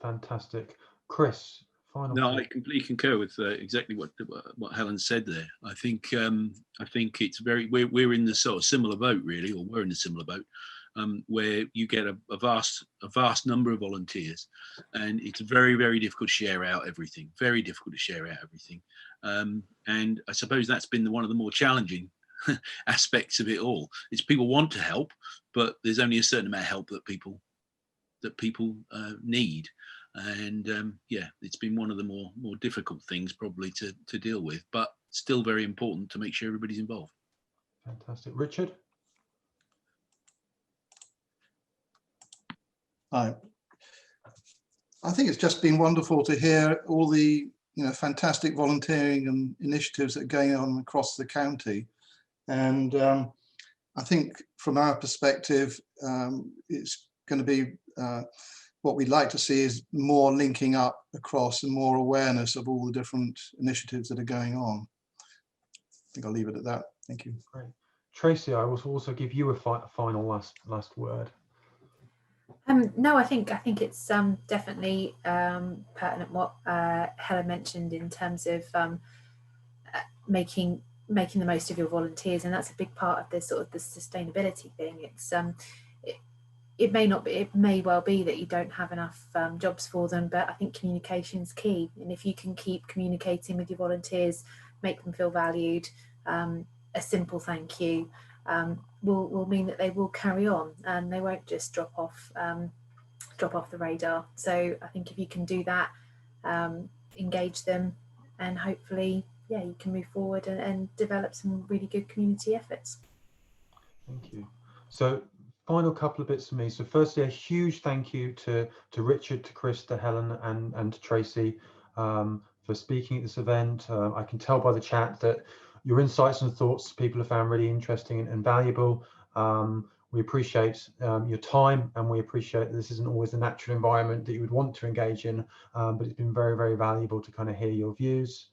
Fantastic. Chris, final. No, I completely concur with exactly what Helen said there. I think it's we're in the sort of similar boat, really, or we're in a similar boat, where you get a vast number of volunteers, and it's very, very difficult to share out everything. Very difficult to share out everything, and I suppose that's been one of the more challenging aspects of it all. Is people want to help, but there's only a certain amount of help that people need. And yeah, it's been one of the more difficult things probably to deal with, but still very important to make sure everybody's involved. Fantastic. Richard? Hi. I think it's just been wonderful to hear all the fantastic volunteering and initiatives that are going on across the county. And I think from our perspective, it's going to be what we'd like to see is more linking up across and more awareness of all the different initiatives that are going on. I think I'll leave it at that. Thank you. Great. Tracy, I will also give you a final last word. No, I think it's definitely pertinent what Helen mentioned in terms of making the most of your volunteers, and that's a big part of this sort of the sustainability thing. It's it may well be that you don't have enough jobs for them, but I think communication's key, and if you can keep communicating with your volunteers, make them feel valued, a simple thank you will mean that they will carry on and they won't just drop off the radar. So I think if you can do that, engage them, and hopefully you can move forward and develop some really good community efforts. Thank you. So final couple of bits for me. So firstly, a huge thank you to Richard, to Chris, to Helen, and to Tracy for speaking at this event. I can tell by the chat that your insights and thoughts people have found really interesting and valuable. We appreciate your time, and we appreciate that this isn't always the natural environment that you would want to engage in, but it's been very, very valuable to kind of hear your views.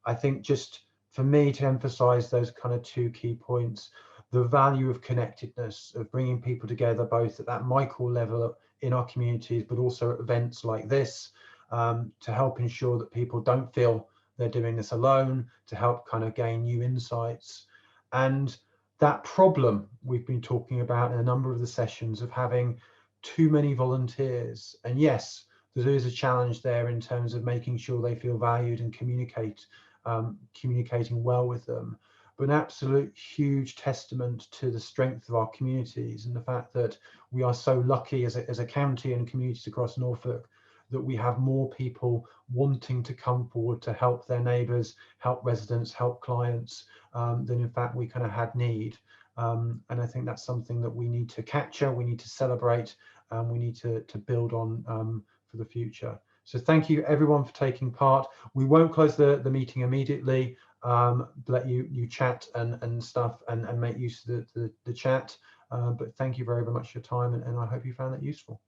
I think just for me to emphasize those kind of two key points, the value of connectedness, of bringing people together, both at that micro level in our communities, but also at events like this, to help ensure that people don't feel they're doing this alone, to help kind of gain new insights. And that problem we've been talking about in a number of the sessions of having too many volunteers. And yes, there is a challenge there in terms of making sure they feel valued and communicating well with them. But an absolute huge testament to the strength of our communities and the fact that we are so lucky as a county and communities across Norfolk that we have more people wanting to come forward to help their neighbours, help residents, help clients than in fact we kind of had need. And I think that's something that we need to capture, we need to celebrate, and we need to build on for the future. So thank you everyone for taking part. We won't close the meeting immediately, let you chat and stuff and make use of the chat. But thank you very much for your time, and I hope you found that useful.